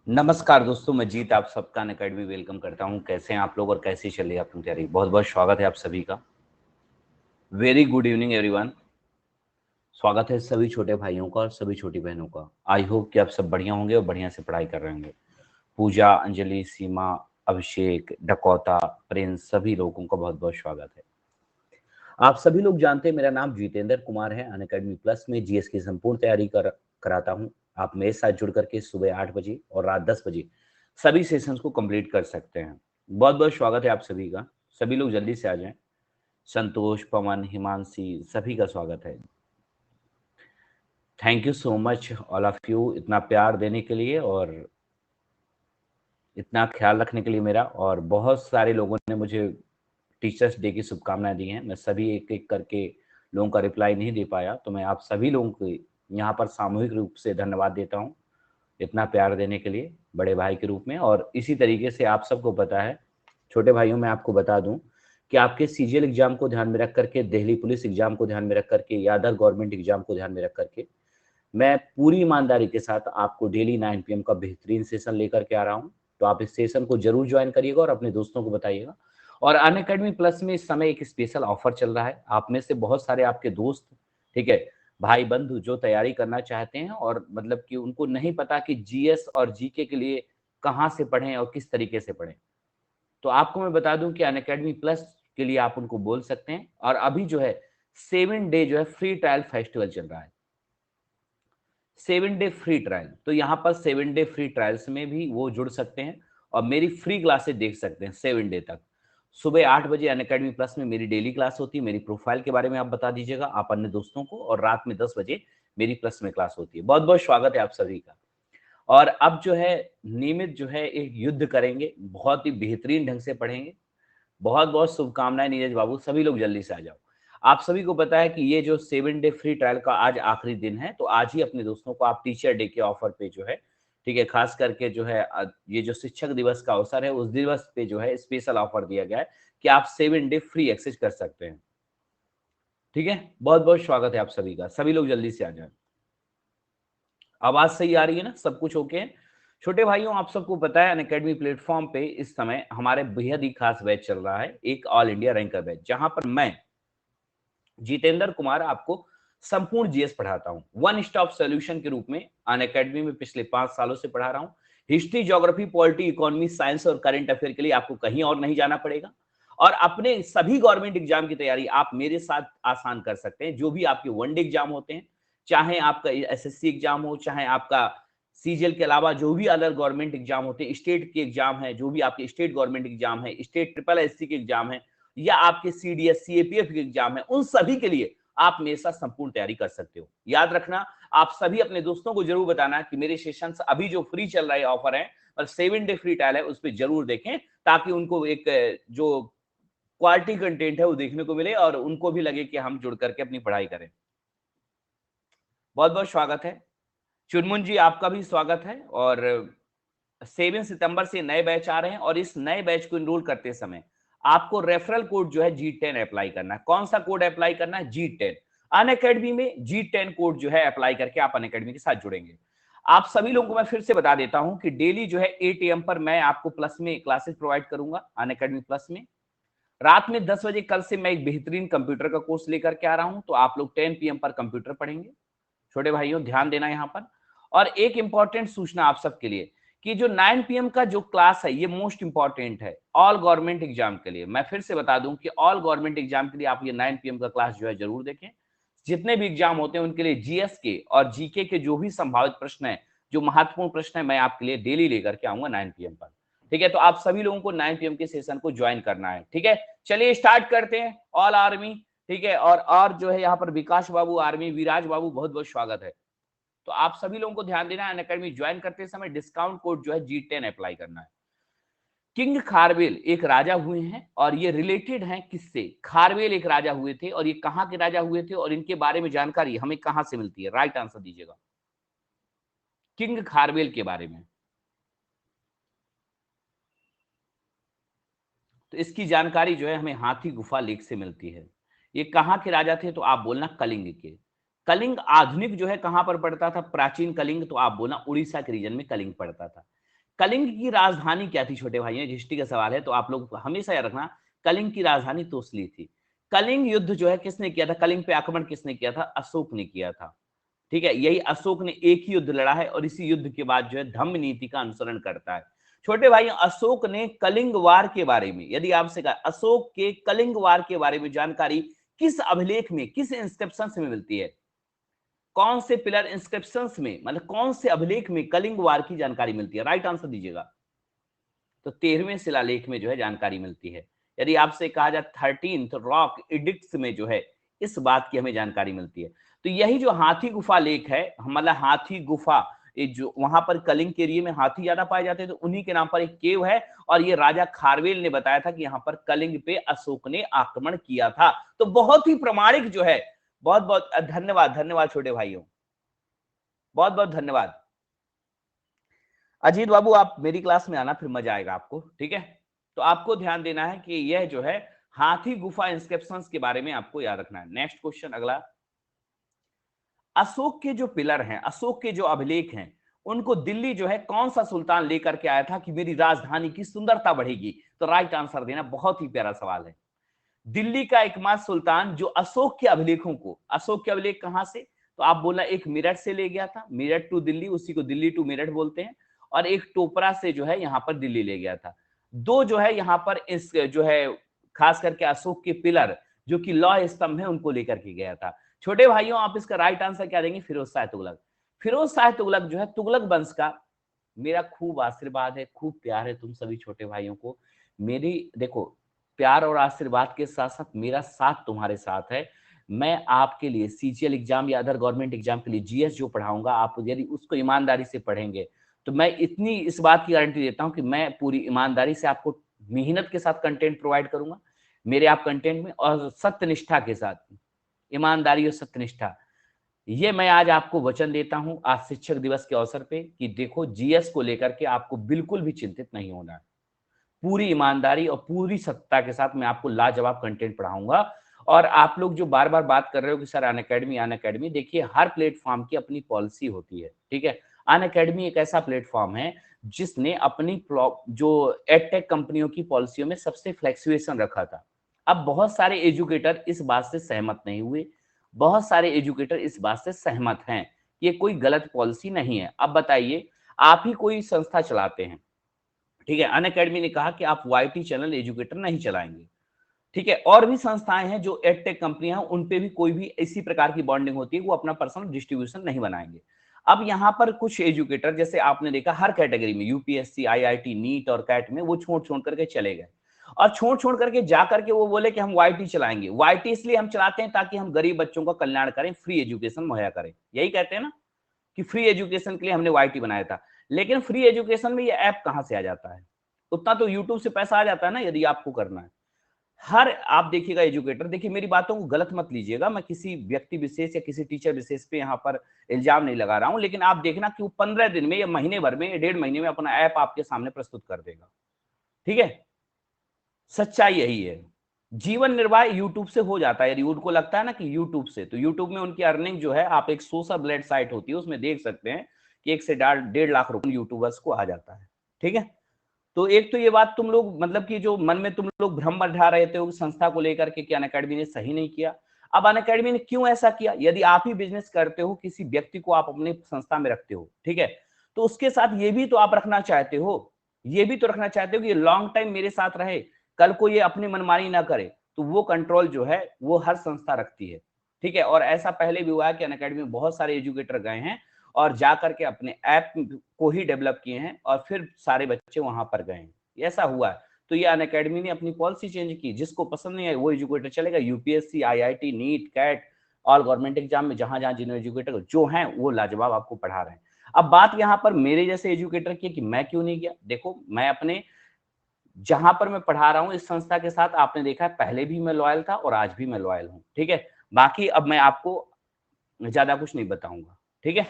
नमस्कार दोस्तों, मैं जीत आप सबका अनअकैडमी वेलकम करता हूं। कैसे हैं आप लोग और कैसी चल रही है आपकी तैयारी? बहुत बहुत स्वागत है आप सभी का। Very good evening everyone. स्वागत है सभी छोटे भाइयों का और सभी छोटी बहनों का। आई होप कि आप सब बढ़िया होंगे और बढ़िया से पढ़ाई कर रहे होंगे। पूजा, अंजलि, सीमा, अभिषेक, डकौता, प्रिंस, सभी लोगों का बहुत बहुत स्वागत है। आप सभी लोग जानते हैं मेरा नाम जितेंद्र कुमार है। अनअकैडमी प्लस में जीएस की संपूर्ण तैयारी कराता हूं। आप मेरे साथ जुड़ करके सुबह 8 बजे और रात 10 बजे सभी सेशंस को कंप्लीट कर सकते हैं। बहुत बहुत स्वागत है आप सभी का। सभी लोग जल्दी से आ जाएं। संतोष, पवन, हिमांशी, सभी का स्वागत है। Thank you so much all of you, इतना प्यार देने के लिए और इतना ख्याल रखने के लिए मेरा। और बहुत सारे लोगों ने मुझे टीचर्स डे की शुभकामनाएं दी हैं। मैं सभी एक एक करके लोगों का रिप्लाई नहीं दे पाया, तो मैं आप सभी लोगों को यहाँ पर सामूहिक रूप से धन्यवाद देता हूँ इतना प्यार देने के लिए, बड़े भाई के रूप में। और इसी तरीके से आप सबको पता है, छोटे भाइयों, मैं आपको बता दूं कि आपके सीजीएल एग्जाम को ध्यान में रख करके, दिल्ली पुलिस एग्जाम को ध्यान में रख करके या अदर गवर्नमेंट एग्जाम को ध्यान में रख करके मैं पूरी ईमानदारी के साथ आपको डेली 9 पीएम का बेहतरीन सेशन लेकर के आ रहा हूँ। तो आप इस सेशन को जरूर ज्वाइन करिएगा और अपने दोस्तों को बताइएगा। और अनअकैडमी प्लस में इस समय एक स्पेशल ऑफर चल रहा है। आप में से बहुत सारे आपके दोस्त, ठीक है, भाई बंधु जो तैयारी करना चाहते हैं और मतलब कि उनको नहीं पता कि जीएस और जीके के लिए कहाँ से पढ़ें और किस तरीके से पढ़ें, तो आपको मैं बता दूं कि अनअकैडमी प्लस के लिए आप उनको बोल सकते हैं। और अभी जो है 7 डे जो है फ्री ट्रायल फेस्टिवल चल रहा है। 7 डे फ्री ट्रायल, तो यहाँ पर 7 डे फ्री ट्रायल्स में भी वो जुड़ सकते हैं और मेरी फ्री क्लासेस देख सकते हैं 7 डे तक। सुबह 8 बजे अनअकैडमी प्लस में मेरी डेली क्लास होती है। मेरी प्रोफाइल के बारे में आप बता दीजिएगा आप अन्य दोस्तों को। और रात में 10 बजे मेरी प्लस में क्लास होती है। बहुत बहुत स्वागत है आप सभी का। और अब जो है नियमित जो है एक युद्ध करेंगे, बहुत ही बेहतरीन ढंग से पढ़ेंगे। बहुत बहुत शुभकामनाएं नीरज बाबू, सभी लोग जल्दी से आ जाओ। आप सभी को पता है कि ये जो 7 डे फ्री ट्रायल का आज आखिरी दिन है, तो आज ही अपने दोस्तों को आप टीचर डे के ऑफर पे जो है, ठीक है, खास करके जो है ये जो शिक्षक दिवस का अवसर है उस दिवस पे जो है स्पेशल ऑफर दिया गया है कि आप 7 डे फ्री एक्सेस कर सकते हैं। ठीक है, बहुत बहुत स्वागत है आप सभी का। सभी लोग जल्दी से आ जाए। आवाज सही आ रही है ना? सब कुछ ओके है? छोटे भाइयों, आप सबको पता है अनअकैडमी प्लेटफॉर्म पे इस समय हमारे बेहद ही खास बैच चल रहा है, एक ऑल इंडिया रैंकर बैच, जहां पर मैं जितेंद्र कुमार आपको संपूर्ण जीएस पढ़ाता हूं, वन स्टॉप सॉल्यूशन के रूप में। अनअकैडमी में पिछले 5 सालों से पढ़ा रहा हूं। History, geography, polity, economy, science और करंट अफेयर के लिए आपको कहीं और नहीं जाना पड़ेगा। और अपने सभी गवर्नमेंट एग्जाम की तैयारी आप मेरे साथ आसान कर सकते हैं। जो भी आपके वनडे एग्जाम होते हैं, चाहे आपका एसएससी एग्जाम हो, चाहे आपका सीजीएल के अलावा जो भी अदर गवर्नमेंट एग्जाम होते हैं, स्टेट के एग्जाम है, जो भी आपके स्टेट गवर्नमेंट एग्जाम है, स्टेट ट्रिपल एससी के एग्जाम है, या आपके सीडीएस सीएपीएफ के एग्जाम है, उन सभी के लिए आप मेरे साथ संपूर्ण तैयारी कर सकते हो। याद रखना, आप सभी अपने दोस्तों को जरूर बताना कि मेरे सेशन अभी जो फ्री चल रहा है ऑफर है और 7 डे फ्री ट्रायल है, उस पर जरूर देखें, ताकि उनको एक जो क्वालिटी कंटेंट है वो देखने को मिले और उनको भी लगे कि हम जुड़ करके अपनी पढ़ाई करें। बहुत बहुत स्वागत है चुनमुन जी, आपका भी स्वागत है। और 7 सितंबर से नए बैच आ रहे हैं और इस नए बैच को इनरोल करते समय आपको रेफरल कोड जो है G10 अप्लाई करना है। कौन सा कोड अप्लाई करना है? G10। अनअकैडमी में G10 कोड जो है अप्लाई करके आप अनअकैडमी के साथ जुड़ेंगे। आप सभी लोगों को मैं फिर से बता देता हूं कि डेली जो है 8 AM पर मैं आपको प्लस में क्लासेस प्रोवाइड करूंगा अनअकैडमी प्लस में। रात में 10 बजे कल से मैं एक बेहतरीन कंप्यूटर का कोर्स लेकर के आ रहा हूं, तो आप लोग 10 PM पर कंप्यूटर पढ़ेंगे। छोटे भाइयों ध्यान देना यहां पर। और एक इंपॉर्टेंट सूचना आप सबके लिए कि जो 9 PM का जो क्लास है ये मोस्ट इंपॉर्टेंट है ऑल गवर्नमेंट एग्जाम के लिए। मैं फिर से बता दूं कि ऑल गवर्नमेंट एग्जाम के लिए आप ये 9 PM का क्लास जो है जरूर देखें। जितने भी एग्जाम होते हैं उनके लिए जीएस के और जीके के जो भी संभावित प्रश्न है, जो महत्वपूर्ण प्रश्न है, मैं आपके लिए डेली लेकर के आऊंगा 9 PM पर। ठीक है, तो आप सभी लोगों को 9 PM के सेशन को ज्वाइन करना है। ठीक है, चलिए स्टार्ट करते हैं। ऑल आर्मी, ठीक है, और जो है यहाँ पर विकास बाबू आर्मी, विराज बाबू, बहुत बहुत स्वागत है। तो आप सभी लोगों को ध्यान देना है, अनअकैडमी ज्वाइन करते समय डिस्काउंट कोड जो है G10 अप्लाई करना है। किंग खारवेल एक राजा हुए हैं और ये रिलेटेड हैं किससे? खारवेल एक राजा हुए थे और ये कहां के राजा हुए थे और इनके बारे में जानकारी हमें कहां से मिलती है? राइट आंसर दीजिएगा किंग खारवेल के बारे में। तो इसकी जानकारी जो है हमें हाथी गुफा लेख से मिलती है। ये कहाँ के राजा थे? तो आप बोलना कलिंग के। कलिंग आधुनिक जो है कहां पर पड़ता था? प्राचीन कलिंग, तो आप बोलना उड़ीसा के रीजन में कलिंग पड़ता था। कलिंग की राजधानी क्या थी छोटे भाई? हिस्ट्री का सवाल है तो आप लोग हमेशा याद रखना, कलिंग की राजधानी तोसली थी। कलिंग युद्ध जो है किसने किया था? कलिंग पे आक्रमण किसने किया था? अशोक ने किया था। ठीक है, यही अशोक ने एक ही युद्ध लड़ा है और इसी युद्ध के बाद जो है धम्म नीति का अनुसरण करता है। छोटे भाई, अशोक ने कलिंग वार के बारे में, यदि आपसे कहा अशोक के कलिंग वार के बारे में जानकारी किस अभिलेख में, किस इंस्क्रिप्शन में मिलती है? कौन से पिलर इंस्क्रिप्शन में, मतलब कौन से अभिलेख में कलिंग वार की जानकारी मिलती है? राइट आंसर दीजिएगा। तो 13वें शिलालेख में जो है जानकारी मिलती है। यदि आपसे कहा जाए 13th रॉक एडिक्ट्स में जो है इस बात की हमें जानकारी मिलती है। तो यही जो हाथी गुफा लेक है, मतलब हाथी गुफा, ये जो वहां पर कलिंग के एरिया में हाथी ज्यादा पाए जाते हैं, तो उन्हीं के नाम पर एक केव है। और ये राजा खारवेल ने बताया था कि यहाँ पर कलिंग पे अशोक ने आक्रमण किया था। तो बहुत ही प्रमाणिक जो है। बहुत बहुत धन्यवाद, धन्यवाद छोटे भाइयों, बहुत बहुत धन्यवाद। अजीत बाबू, आप मेरी क्लास में आना, फिर मजा आएगा आपको, ठीक है? तो आपको ध्यान देना है कि यह जो है हाथी गुफा इंस्क्रिप्शंस के बारे में आपको याद रखना है। नेक्स्ट क्वेश्चन अगला, अशोक के जो पिलर हैं, अशोक के जो अभिलेख हैं, उनको दिल्ली जो है कौन सा सुल्तान लेकर के आया था कि मेरी राजधानी की सुंदरता बढ़ेगी? तो राइट आंसर देना, बहुत ही प्यारा सवाल है। दिल्ली का एकमात्र सुल्तान जो अशोक के अभिलेखों को, अशोक के अभिलेख कहां से? तो आप बोला एक मेरठ से ले गया था, मेरठ टू दिल्ली, उसी को दिल्ली टू मेरठ बोलते हैं। और एक टोपरा से जो है यहां पर दिल्ली ले गया था। दो जो है यहां पर इस जो है खास करके अशोक के पिलर जो कि लौह स्तंभ है उनको लेकर के गया था। छोटे भाइयों, आप इसका राइट आंसर क्या देंगे? फिरोज शाह तुगलक। फिरोज शाह तुगलक जो है तुगलक वंश का, मेरा खूब आशीर्वाद है, खूब प्यार है तुम सभी छोटे भाइयों को। मेरी देखो, प्यार और आशीर्वाद के साथ साथ मेरा साथ तुम्हारे साथ है। मैं आपके लिए सीजीएल एग्जाम या अदर गवर्नमेंट एग्जाम के लिए जीएस जो पढ़ाऊंगा, आप यदि उसको ईमानदारी से पढ़ेंगे तो मैं इतनी इस बात की गारंटी देता हूं कि मैं पूरी ईमानदारी से आपको मेहनत के साथ कंटेंट प्रोवाइड करूंगा मेरे आप कंटेंट में, और सत्यनिष्ठा के साथ, ईमानदारी और सत्यनिष्ठा। ये मैं आज आपको वचन देता हूं आज शिक्षक दिवस के अवसर पे कि देखो, जीएस को लेकर के आपको बिल्कुल भी चिंतित नहीं होना है। पूरी ईमानदारी और पूरी सत्ता के साथ मैं आपको लाजवाब कंटेंट पढ़ाऊंगा। और आप लोग जो बार बार बात कर रहे हो कि सर अन अकेडमी, देखिए हर प्लेटफॉर्म की अपनी पॉलिसी होती है, ठीक है? अन अकेडमी एक ऐसा प्लेटफॉर्म है जिसने अपनी जो एडटेक कंपनियों की पॉलिसियों में सबसे फ्लेक्सिवेशन रखा था। अब बहुत सारे एजुकेटर इस बात से सहमत नहीं हुए, बहुत सारे एजुकेटर इस बात से सहमत हैं कि ये कोई गलत पॉलिसी नहीं है। अब बताइए, आप ही कोई संस्था चलाते हैं, ठीक है? अन अकेडमी ने कहा कि आप वाईटी चैनल एजुकेटर नहीं चलाएंगे, ठीक है? और भी संस्थाएं हैं जो एडटेक कंपनियां हैं, उन पे भी कोई भी इसी प्रकार की बॉन्डिंग होती है, वो अपना पर्सनल डिस्ट्रीब्यूशन नहीं बनाएंगे। अब यहाँ पर कुछ एजुकेटर, जैसे आपने देखा हर कैटेगरी में, यूपीएससी, आईआईटी, नीट और कैट में, वो छोड़ छोड़ करके चले गए। और छोड़ छोड़ करके जा करके वो बोले कि हम वाईटी चलाएंगे। वाईटी इसलिए हम चलाते हैं ताकि हम गरीब बच्चों का कल्याण करें, फ्री एजुकेशन मुहैया करें, यही कहते हैं ना कि फ्री एजुकेशन के लिए हमने वाईटी बनाया था। लेकिन फ्री एजुकेशन में ये ऐप कहां से आ जाता है? उतना तो यूट्यूब से पैसा आ जाता है ना, यदि आपको करना है। हर आप देखिएगा एजुकेटर, देखिए मेरी बातों को गलत मत लीजिएगा, मैं किसी व्यक्ति विशेष या किसी टीचर विशेष पे यहाँ पर इल्जाम नहीं लगा रहा हूं, लेकिन आप देखना कि वो 15 दिन में या महीने भर में या 1.5 महीने में अपना ऐप आपके सामने प्रस्तुत कर देगा, ठीक है? सच्चाई यही है। जीवन निर्वाह यूट्यूब से हो जाता है, यदि उनको लगता है ना कि यूट्यूब से, तो यूट्यूब में उनकी अर्निंग जो है, आप एक सोशल ब्लेड साइट होती है उसमें देख सकते हैं कि 1 से 1.5 लाख रुपए यूट्यूबर्स को आ जाता है, ठीक है? तो एक तो ये बात तुम लोग, मतलब कि जो मन में तुम लोग भ्रम बढ़ा रहे थे संस्था को लेकर के कि अनअकैडमी ने सही नहीं किया। अब अनअकैडमी ने क्यों ऐसा किया? यदि आप ही बिजनेस करते हो, किसी व्यक्ति को आप अपने संस्था में रखते हो, ठीक है, तो उसके साथ ये भी तो आप रखना चाहते हो, ये भी तो रखना चाहते हो कि ये लॉन्ग टाइम मेरे साथ रहे, कल को ये अपनी मनमानी ना करे। तो वो कंट्रोल जो है वो हर संस्था रखती है, ठीक है? और ऐसा पहले भी हुआ है कि अनअकैडमी में बहुत सारे एजुकेटर गए हैं और जाकर के अपने ऐप को ही डेवलप किए हैं और फिर सारे बच्चे वहां पर गए हैं, ऐसा हुआ है। तो ये अन अकेडमी ने अपनी पॉलिसी चेंज की, जिसको पसंद नहीं है वो एजुकेटर चलेगा UPSC, IIT, NEET, CAT, all government exam में जहां जहां जिन एजुकेटर जो हैं वो लाजवाब आपको पढ़ा रहे हैं। अब बात यहाँ पर मेरे जैसे एजुकेटर की कि मैं क्यों नहीं गया। देखो, मैं अपने जहां पर मैं पढ़ा रहा हूँ इस संस्था के साथ, आपने देखा है पहले भी मैं लॉयल था और आज भी मैं लॉयल हूँ, ठीक है? बाकी अब मैं आपको ज्यादा कुछ नहीं बताऊंगा, ठीक है?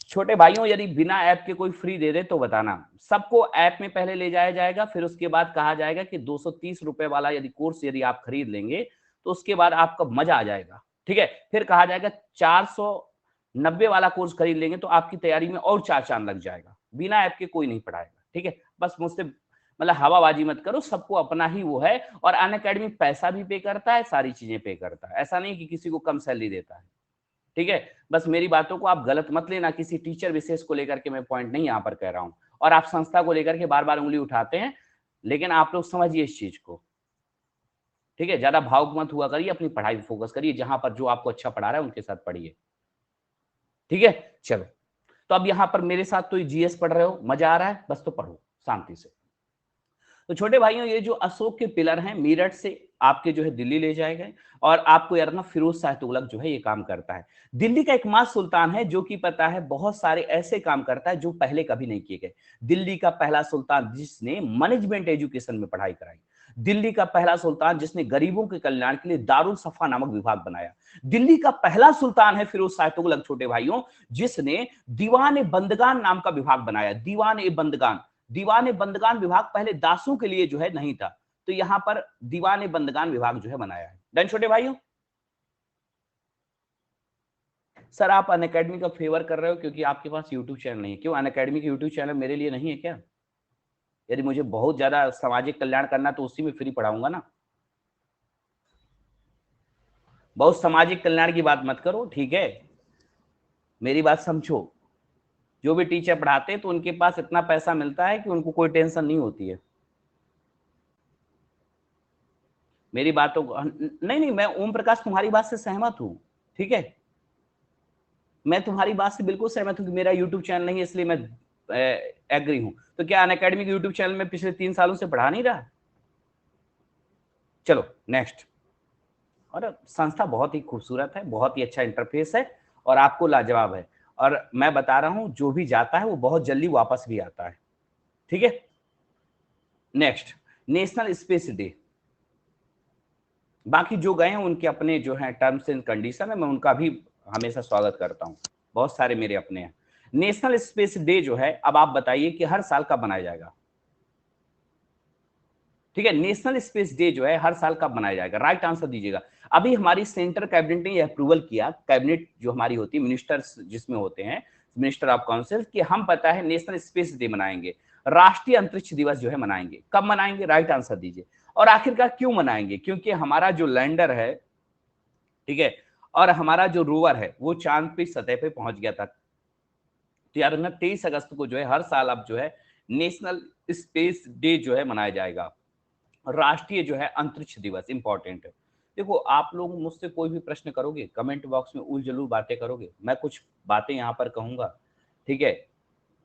छोटे भाइयों, यदि बिना ऐप के कोई फ्री दे दे तो बताना। सबको ऐप में पहले ले जाया जाएगा, फिर उसके बाद कहा जाएगा कि 230 रुपए वाला यदि कोर्स यदि आप खरीद लेंगे तो उसके बाद आपका मजा आ जाएगा, ठीक है? फिर कहा जाएगा 490 वाला कोर्स खरीद लेंगे तो आपकी तैयारी में और 4 चांद लग जाएगा। बिना ऐप के कोई नहीं पढ़ाएगा, ठीक है। बस मुझसे मतलब हवाबाजी मत करो, सबको अपना ही वो है। और अनअकैडमी पैसा भी पे करता है, सारी चीजें पे करता है, ऐसा नहीं कि किसी को कम सैलरी देता है, ठीक है। बस मेरी बातों को आप गलत मत लेना, किसी टीचर विशेष को लेकर के मैं पॉइंट नहीं यहाँ पर कह रहा हूँ। और आप संस्था को लेकर के बार बार उंगली उठाते हैं, लेकिन आप लोग समझिए इस चीज को, ठीक है। ज्यादा भावुक मत हुआ करिए, अपनी पढ़ाई पे फोकस करिए, जहां पर जो आपको अच्छा पढ़ा रहा है उनके साथ पढ़िए, ठीक है। चलो, तो अब यहाँ पर मेरे साथ तो जीएस पढ़ रहे हो, मजा आ रहा है, बस तो पढ़ो शांति से। तो छोटे भाइयों, ये जो अशोक के पिलर हैं, मेरठ से आपके जो है दिल्ली ले जाए गए, और आपको यार ना फिरोज शाह तुगलक जो है ये काम करता है। दिल्ली का एकमात्र सुल्तान है जो कि पता है बहुत सारे ऐसे काम करता है जो पहले कभी नहीं किए गए। दिल्ली का पहला सुल्तान जिसने मैनेजमेंट एजुकेशन में पढ़ाई कराई, दिल्ली का पहला सुल्तान जिसने गरीबों के कल्याण के लिए दारुल सफा नामक विभाग बनाया, दिल्ली का पहला सुल्तान है फिरोज शाह तुगलक छोटे भाइयों, जिसने दीवान ए बंदगान नाम का विभाग बनाया। दीवान ए बंदगान, दीवान ए बंदगान विभाग पहले दासों के लिए जो है नहीं था, तो यहां पर दीवान ए बंदगान विभाग जो है बनाया है। डन छोटे भाइयों। सर आप अनअकैडमी का फेवर कर रहे हो क्योंकि आपके पास यूट्यूब चैनल नहीं है। क्यों, अनअकैडमी का यूट्यूब चैनल मेरे लिए नहीं है क्या? यदि मुझे बहुत ज्यादा सामाजिक कल्याण करना तो उसी में फ्री पढ़ाऊंगा ना। बहुत सामाजिक कल्याण की बात मत करो, ठीक है, मेरी बात समझो। जो भी टीचर पढ़ाते हैं तो उनके पास इतना पैसा मिलता है कि उनको कोई टेंशन नहीं होती है। मेरी बातों को नहीं नहीं, मैं ओम प्रकाश तुम्हारी बात से सहमत हूं, ठीक है, मैं तुम्हारी बात से बिल्कुल सहमत हूं कि मेरा यूट्यूब चैनल नहीं है इसलिए मैं एग्री हूं। तो क्या अनअकैडमी के यूट्यूब चैनल में पिछले 3 सालों से पढ़ा नहीं रहा? चलो नेक्स्ट। और संस्था बहुत ही खूबसूरत है, बहुत ही अच्छा इंटरफेस है, और आपको लाजवाब है। और मैं बता रहा हूं जो भी जाता है वो बहुत जल्दी वापस भी आता है, ठीक है। Next, national space day. बाकी जो गए हैं उनके अपने जो है टर्म्स एंड कंडीशन है, मैं उनका भी हमेशा स्वागत करता हूं, बहुत सारे मेरे अपने हैं। नेशनल स्पेस डे जो है, अब आप बताइए कि हर साल कब मनाया जाएगा? ठीक है, नेशनल स्पेस डे जो है हर साल कब मनाया जाएगा? राइट आंसर दीजिएगा। अभी हमारी सेंटर कैबिनेट ने यह अप्रूवल किया, कैबिनेट जो हमारी होती है, मिनिस्टर्स जिसमें होते हैं, मिनिस्टर ऑफ काउंसिल, कि हम पता है नेशनल स्पेस डे मनाएंगे, राष्ट्रीय अंतरिक्ष दिवस जो है मनाएंगे। कब मनाएंगे? राइट आंसर दीजिए। और आखिरकार क्यों मनाएंगे? क्योंकि हमारा जो लैंडर है, ठीक है, और हमारा जो रोवर है वो चांद की सतह पे पहुंच गया था। तो यार ना 23 अगस्त को जो है हर साल अब जो है नेशनल स्पेस डे जो है मनाया जाएगा, राष्ट्रीय जो है अंतरिक्ष दिवस इंपॉर्टेंट है। देखो, आप लोग मुझसे कोई भी प्रश्न करोगे, कमेंट बॉक्स में उल जलूल बातें करोगे, मैं कुछ बातें यहाँ पर कहूंगा, ठीक है।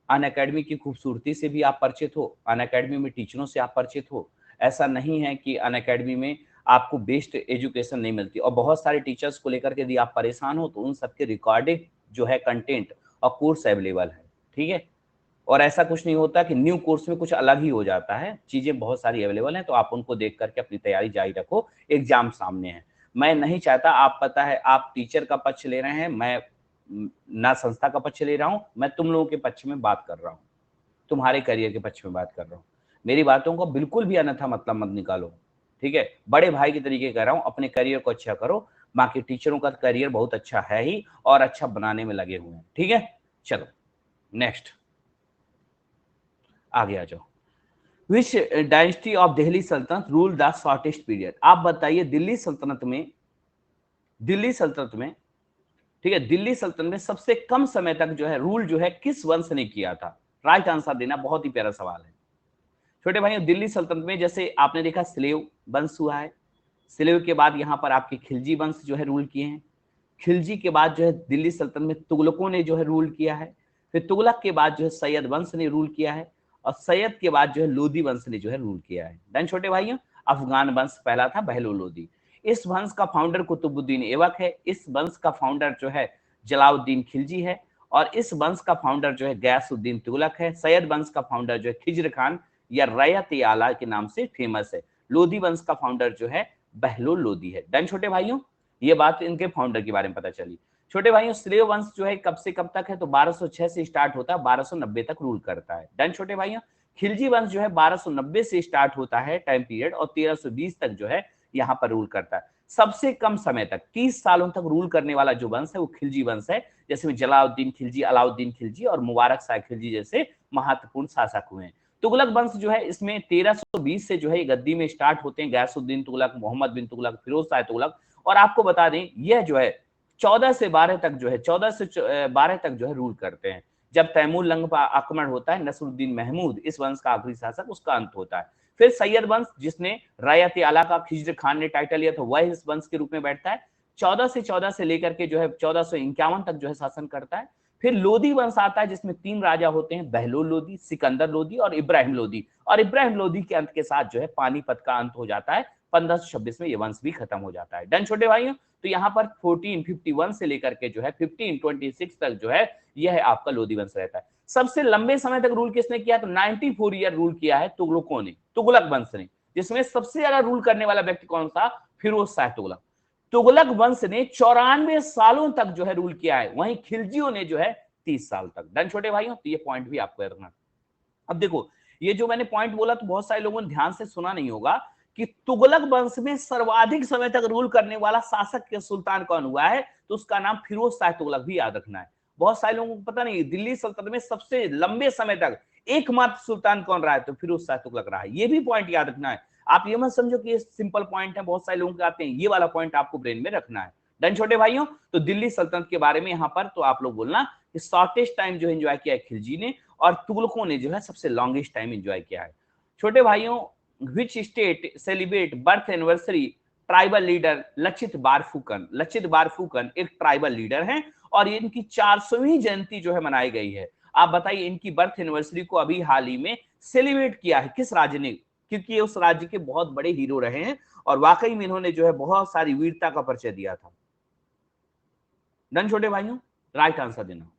अन अकेडमी की खूबसूरती से भी आप परिचित हो, अन अकेडमी में टीचरों से आप परिचित हो। ऐसा नहीं है कि अन अकेडमी में आपको बेस्ट एजुकेशन नहीं मिलती, और बहुत सारे टीचर्स को लेकर के यदि आप परेशान हो तो उन सबके रिकॉर्डेड जो है कंटेंट और कोर्स अवेलेबल है, ठीक है। और ऐसा कुछ नहीं होता कि न्यू कोर्स में कुछ अलग ही हो जाता है, चीजें बहुत सारी अवेलेबल हैं, तो आप उनको देख करके अपनी तैयारी जारी रखो, एग्जाम सामने है। मैं नहीं चाहता, आप पता है आप टीचर का पक्ष ले रहे हैं, मैं ना संस्था का पक्ष ले रहा हूं, मैं तुम लोगों के पक्ष में बात कर रहा हूं, तुम्हारे करियर के पक्ष में बात कर रहा हूं। मेरी बातों को बिल्कुल भी अन्यथा मतलब मत निकालो, ठीक है। बड़े भाई के तरीके कह रहा हूं, अपने करियर को अच्छा करो, बाकी टीचरों का करियर बहुत अच्छा है ही और अच्छा बनाने में लगे हुए हैं, ठीक है। चलो नेक्स्ट, आगे आ जाओ। विच डायनेस्टी ऑफ दिल्ली सल्तनत रूल द शॉर्टेस्ट पीरियड? आप बताइए, दिल्ली सल्तनत में, दिल्ली सल्तनत में, ठीक है, दिल्ली सल्तनत में सबसे कम समय तक जो है रूल जो है किस वंश ने किया था? राइट आंसर देना, बहुत ही प्यारा सवाल है छोटे भाइयों। दिल्ली सल्तनत में जैसे आपने देखा स्लेव वंश हुआ है, स्लेव के बाद यहाँ पर आपके खिलजी वंश जो है रूल किए हैं, खिलजी के बाद जो है दिल्ली सल्तनत में तुगलकों ने जो है रूल किया है, फिर तुगलक के बाद जो है सैयद वंश ने रूल किया है, और सैयद के बाद जो है लोदी वंश ने जो है रूल किया है। डन छोटे भाइयों। अफगान वंश पहला था, बहलो लोदी। इस वंश का फाउंडर कुतुबुद्दीन ऐबक है, इस वंश का फाउंडर जो है जलाउद्दीन खिलजी है, और इस वंश का फाउंडर जो है गयासुद्दीन तुगलक है। सैयद वंश का फाउंडर जो है खिज्र खान या रैयत आला के नाम से फेमस है। लोदी वंश का फाउंडर जो है बहलोल लोदी है। डन छोटे भाइयों, ये बात इनके फाउंडर के बारे में पता चली। छोटे भाइयों, स्लेव वंश जो है कब से कब तक है? तो 1206 से स्टार्ट होता है, 1290 तक रूल करता है। डन छोटे भाइयों। खिलजी वंश जो है 1290 से स्टार्ट होता है टाइम पीरियड, और 1320 तक जो है यहाँ पर रूल करता है। सबसे कम समय तक 30 सालों तक रूल करने वाला जो वंश है वो खिलजी वंश है, जैसे जलालुद्दीन खिलजी, अलाउद्दीन खिलजी और मुबारक शाह खिलजी जैसे महत्वपूर्ण शासक हुए हैं। तुगलक वंश जो है इसमें 1320 से जो है गद्दी में स्टार्ट होते हैं गयासुद्दीन तुगलक, मोहम्मद बिन तुगलक, फिरोज शाह तुगलक। और आपको बता दें यह जो है 14 से 12 तक जो है 14 से 12 तक जो है रूल करते हैं। जब तैमूर लंग पर आक्रमण होता है, नसरुद्दीन महमूद इस वंश का आखिरी शासक, उसका अंत होता है। फिर सैयद वंश जिसने रायत आला का खिज्र खान ने टाइटल लिया था, वह इस वंश के रूप में बैठता है। 14 से लेकर के जो है 1451 तक जो है शासन करता है। फिर लोदी वंश आता है जिसमें 3 राजा होते हैं, बहलोल लोदी, सिकंदर लोदी और इब्राहिम लोदी। और इब्राहिम लोदी के अंत के साथ जो है पानीपत का अंत हो जाता है। 1526 में ये वंश भी खत्म हो जाता है। डन छोटे भाइयों, तो यहाँ पर 1451 से लेकर के जो है 1526 तक जो है यह आपका लोदी वंश रहता है। सबसे लंबे समय तक रूल किसने किया? तो 94 ईयर रूल किया है तुगलकों ने, तुगलक वंश ने, जिसमें सबसे ज्यादा रूल करने वाला व्यक्ति कौन था? फिरोज शाह तुगलक। तुगलक वंश ने 94 सालों तक जो है रूल किया है, वहीं खिलजियों ने जो है 30 साल तक। डन छोटे भाइयों, तो ये पॉइंट भी आपको याद रखना। अब देखो ये जो मैंने पॉइंट बोला तो बहुत सारे लोगों ने ध्यान से सुना नहीं होगा कि तुगलक वंश में सर्वाधिक समय तक रूल करने वाला शासक के सुल्तान कौन हुआ है, तो उसका नाम फिरोज शाह तुगलक भी याद रखना है। बहुत सारे लोगों को पता नहीं दिल्ली सल्तनत में सबसे लंबे समय तक एकमात्र सुल्तान कौन रहा है, तो फिरोज शाह तुगलक रहा है। ये भी पॉइंट याद रखना है। आप ये मत समझो कि ये सिंपल पॉइंट है, बहुत सारे लोगों के आते हैं, ये वाला पॉइंट आपको ब्रेन में रखना है। डन छोटे भाइयों, तो दिल्ली सल्तनत के बारे में यहां पर तो आप लोग बोलना कि शॉर्टेस्ट टाइम जो एंजॉय किया है खिलजी ने, और तुगलकों ने जो है सबसे लॉन्गेस्ट टाइम एंजॉय किया है। छोटे भाइयों, which state celebrate birth anniversary tribal leader Lachit Barphukan? Lachit Barphukan एक ट्राइबल लीडर हैं और इनकी 400वीं जयंती जो है मनाई गई है। आप बताइए इनकी बर्थ एनिवर्सरी को अभी हाल ही में सेलिब्रेट किया है किस राज्य ने? क्योंकि ये उस राज्य के बहुत बड़े हीरो रहे हैं और वाकई में इन्होंने जो है बहुत सारी वीरता का परिचय दिया था। डन छोटे भाइयों, राइट आंसर देना।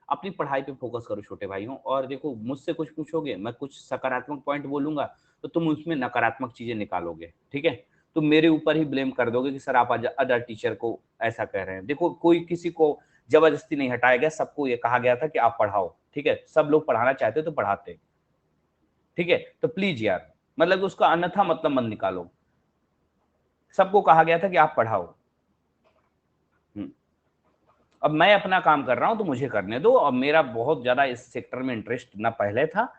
अपनी पढ़ाई पे फोकस करो छोटे भाइयों। और देखो मुझसे कुछ पूछोगे, मैं कुछ सकारात्मक पॉइंट बोलूंगा तो तुम उसमें नकारात्मक चीजें निकालोगे, ठीक है? तुम मेरे ऊपर ही ब्लेम कर दोगे कि सर आप अदर टीचर को ऐसा कह रहे हैं। देखो कोई किसी को जबरदस्ती नहीं हटाया गया, सबको ये कहा गया था कि आप पढ़ाओ, ठीक है? सब लोग पढ़ाना चाहते तो पढ़ाते, ठीक है? तो प्लीज यार, मतलब उसका अन्यथा मतलब मत निकालो। सबको कहा गया था कि आप पढ़ाओ। अब मैं अपना काम कर रहा हूं तो मुझे करने दो, और मेरा बहुत ज्यादा इस सेक्टर में इंटरेस्ट ना पहले था,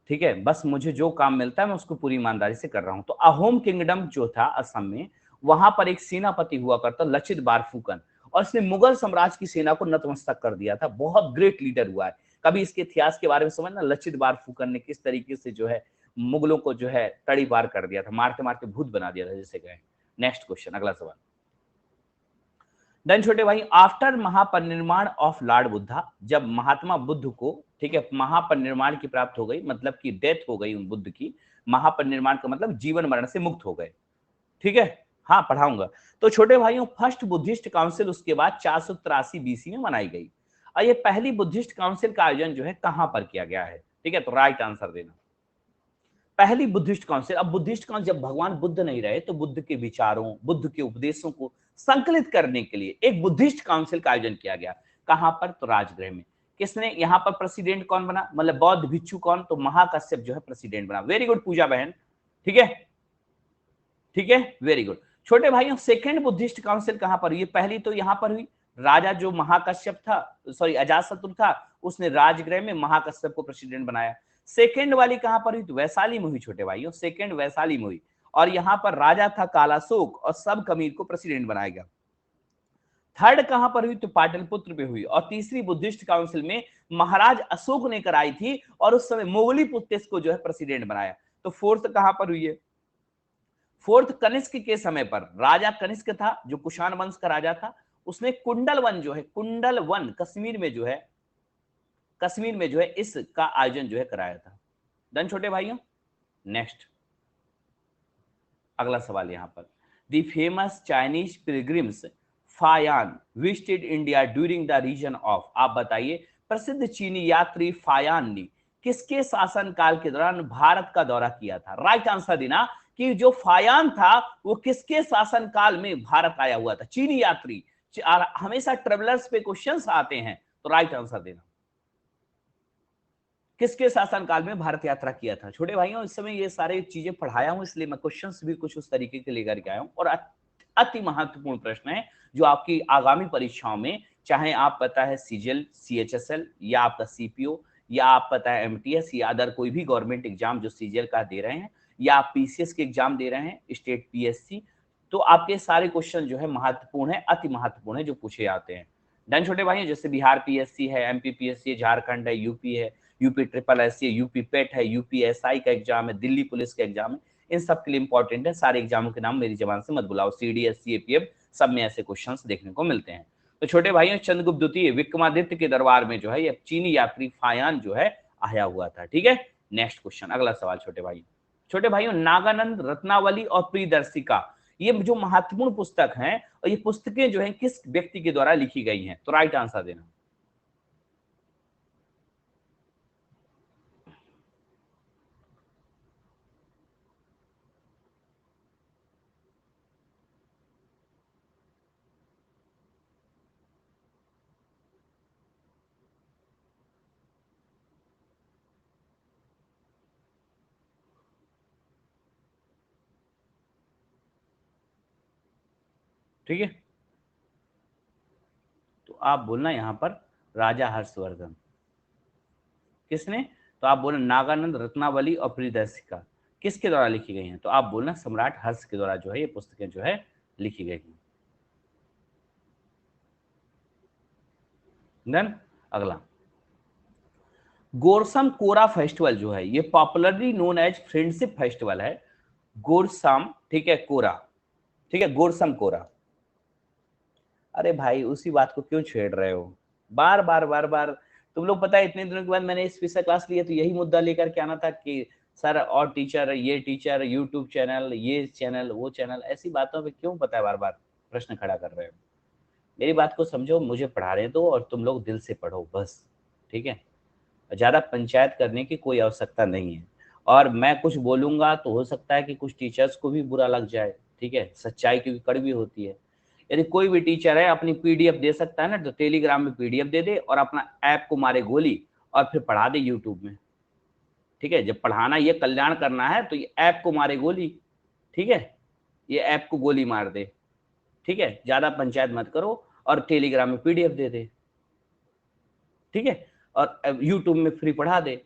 ठीक है? बस मुझे जो काम मिलता है मैं उसको पूरी ईमानदारी से कर रहा हूं। तो अहोम किंगडम जो था असम में, वहां पर एक सेनापति हुआ करता लचित बारफुकन, और इसने मुगल साम्राज्य की सेना को नतमस्तक कर दिया था। बहुत ग्रेट लीडर हुआ है। कभी इसके इतिहास के बारे में समझना, लचित बारफुकन ने किस तरीके से जो है मुगलों को जो है तड़ी पार कर दिया था, मारते मारते भूत बना दिया था जैसे गए। नेक्स्ट क्वेश्चन, अगला सवाल। देन छोटे भाई, after Mahaparinirvan of Lord Buddha, जब महात्मा बुद्ध को, ठीक है, महापरिनिर्वाण की प्राप्त हो गई, मतलब कि डेथ हो गई उन बुद्ध की, महापरिनिर्वाण का मतलब जीवन मरण से मुक्त हो गए, ठीक है? हाँ पढ़ाऊंगा। तो छोटे भाइयों, फर्स्ट बुद्धिस्ट काउंसिल उसके बाद 483 बीसी में मनाई गई। और ये पहली बुद्धिस्ट काउंसिल का आयोजन जो है कहां पर किया गया है? ठीक है, तो राइट आंसर देना। पहली बुद्धिस्ट काउंसिल। अब बुद्धिस्ट काउंसिल, जब भगवान बुद्ध नहीं रहे तो बुद्ध के विचारों, बुद्ध के उपदेशों को संकलित करने के लिए एक बुद्धिस्ट काउंसिल का आयोजन किया गया। कहां पर? तो राजगृह में। किसने यहां पर प्रेसिडेंट कौन बना, मतलब बौद्ध भिक्षु कौन? तो महाकश्यप जो है प्रेसिडेंट बना। वेरी गुड पूजा बहन, ठीक है, ठीक है, वेरी गुड। छोटे भाइयों, सेकेंड बुद्धिस्ट काउंसिल कहां पर हुई? पहली तो यहां पर हुई, राजा जो महाकश्यप था, सॉरी अजातशत्रु था, उसने राजगृह में महाकश्यप को प्रेसिडेंट बनाया। सेकेंड वाली कहां पर हुई? तो वैशाली में हुई छोटे भाइयों, सेकेंड वैशाली में हुई। और यहां पर राजा था कालाशोक और सब कमीर को प्रेसिडेंट बनाया गया। थर्ड कहां पर हुई? तो पाटलिपुत्र में हुई। और तीसरी बुद्धिस्ट काउंसिल में महाराज अशोक ने कराई थी और उस समय मोगली पुत्तेस को जो है प्रेसिडेंट बनाया। तो फोर्थ कहां पर हुई है? फोर्थ कनिष्क के समय पर, राजा कनिष्क था जो कुषाण वंश का राजा था, उसने कुंडल वन जो है, कुंडल वन कश्मीर में जो है, कश्मीर में जो है इसका आयोजन जो है कराया था। डन छोटे भाइयों। नेक्स्ट अगला सवाल यहां पर, the famous Chinese pilgrims Faxian visited India during the region of, आप बताइए प्रसिद्ध चीनी यात्री फायान ने किसके शासन काल के दौरान भारत का दौरा किया था? राइट आंसर देना कि जो फायान था वो किसके शासन काल में भारत आया हुआ था, चीनी यात्री। हमेशा ट्रेवलर्स पे क्वेश्चंस आते हैं, तो राइट आंसर देना, किसके शासनकाल में भारत यात्रा किया था? छोटे भाइयों, इस समय ये सारे चीजें पढ़ाया हूं, इसलिए मैं क्वेश्चंस भी कुछ उस तरीके के लेकर के आया हूं। और अति महत्वपूर्ण प्रश्न है जो आपकी आगामी परीक्षाओं में, चाहे आप पता है सीजीएल, सीएचएसएल या आपका सीपीओ या आप पता है एमटीएस या अदर कोई भी गवर्नमेंट एग्जाम जो सीजीएल का दे रहे हैं या आप पीसीएस के एग्जाम दे रहे हैं, स्टेट पीएससी, तो आपके सारे क्वेश्चन जो है महत्वपूर्ण है, अति महत्वपूर्ण है जो पूछे जाते हैं। डन छोटे भाइयों, जैसे बिहार पीएससी है, एमपी पीएससी है, झारखंड है, यूपी है, यूपी ट्रिपल एस है, यूपी पेट है, यूपी एसआई का एग्जाम है, दिल्ली पुलिस का एग्जाम है, इन सब के लिए इंपॉर्टेंट है। सारे एग्जामों के नाम मेरी जबान से मत बुलाओ, सीडीएस, सीएपीएफ सब में ऐसे क्वेश्चंस देखने को मिलते हैं। तो छोटे भाइयों, चंद्रगुप्त द्वितीय विक्रमादित्य के दरबार में जो है ये चीनी यात्री फायान जो है आया हुआ था। ठीक है, नेक्स्ट क्वेश्चन, अगला सवाल छोटे भाइयों। छोटे भाइयों, नागानंद, रत्नावली और प्रियदर्शिका, ये जो महत्वपूर्ण पुस्तक हैं और ये पुस्तकें जो हैं किस व्यक्ति के द्वारा लिखी गई हैं? तो राइट आंसर देना। ठीक है, तो आप बोलना यहां पर राजा हर्षवर्धन। किसने? तो आप बोलना नागानंद, रत्नावली और प्रियदर्शिका किसके द्वारा लिखी गई हैं? तो आप बोलना सम्राट हर्ष के द्वारा जो है ये पुस्तकें जो है लिखी गई हैं। देन अगला, गोरसम कोरा फेस्टिवल जो है ये popularly known as friendship festival है। गोरसम, ठीक है, कोरा, ठीक है, गोरसम कोरा। अरे भाई उसी बात को क्यों छेड़ रहे हो बार बार बार बार? तुम लोग पता है इतने दिनों के बाद मैंने इस विषय क्लास लिया तो यही मुद्दा लेकर के आना था कि सर और टीचर, ये टीचर, यूट्यूब चैनल, ये चैनल, वो चैनल, ऐसी बातों पे क्यों पता है बार बार प्रश्न खड़ा कर रहे हो? मेरी बात को समझो, मुझे पढ़ाने दो और तुम लोग दिल से पढ़ो बस। ठीक है, ज्यादा पंचायत करने की कोई आवश्यकता नहीं है। और मैं कुछ बोलूंगा तो हो सकता है कि कुछ टीचर्स को भी बुरा लग जाए। ठीक है, सच्चाई की भी कड़वी होती है। यदि कोई भी टीचर है अपनी पीडीएफ दे सकता है ना, तो टेलीग्राम में पीडीएफ दे दे और अपना ऐप को मारे गोली और फिर पढ़ा दे यूट्यूब में। ठीक है, जब पढ़ाना ये कल्याण करना है तो ये ऐप को मारे गोली। ठीक है, ये ऐप को गोली मार दे। ठीक है, ज्यादा पंचायत मत करो और टेलीग्राम में पीडीएफ दे दे। ठीक है, और यूट्यूब में फ्री पढ़ा दे।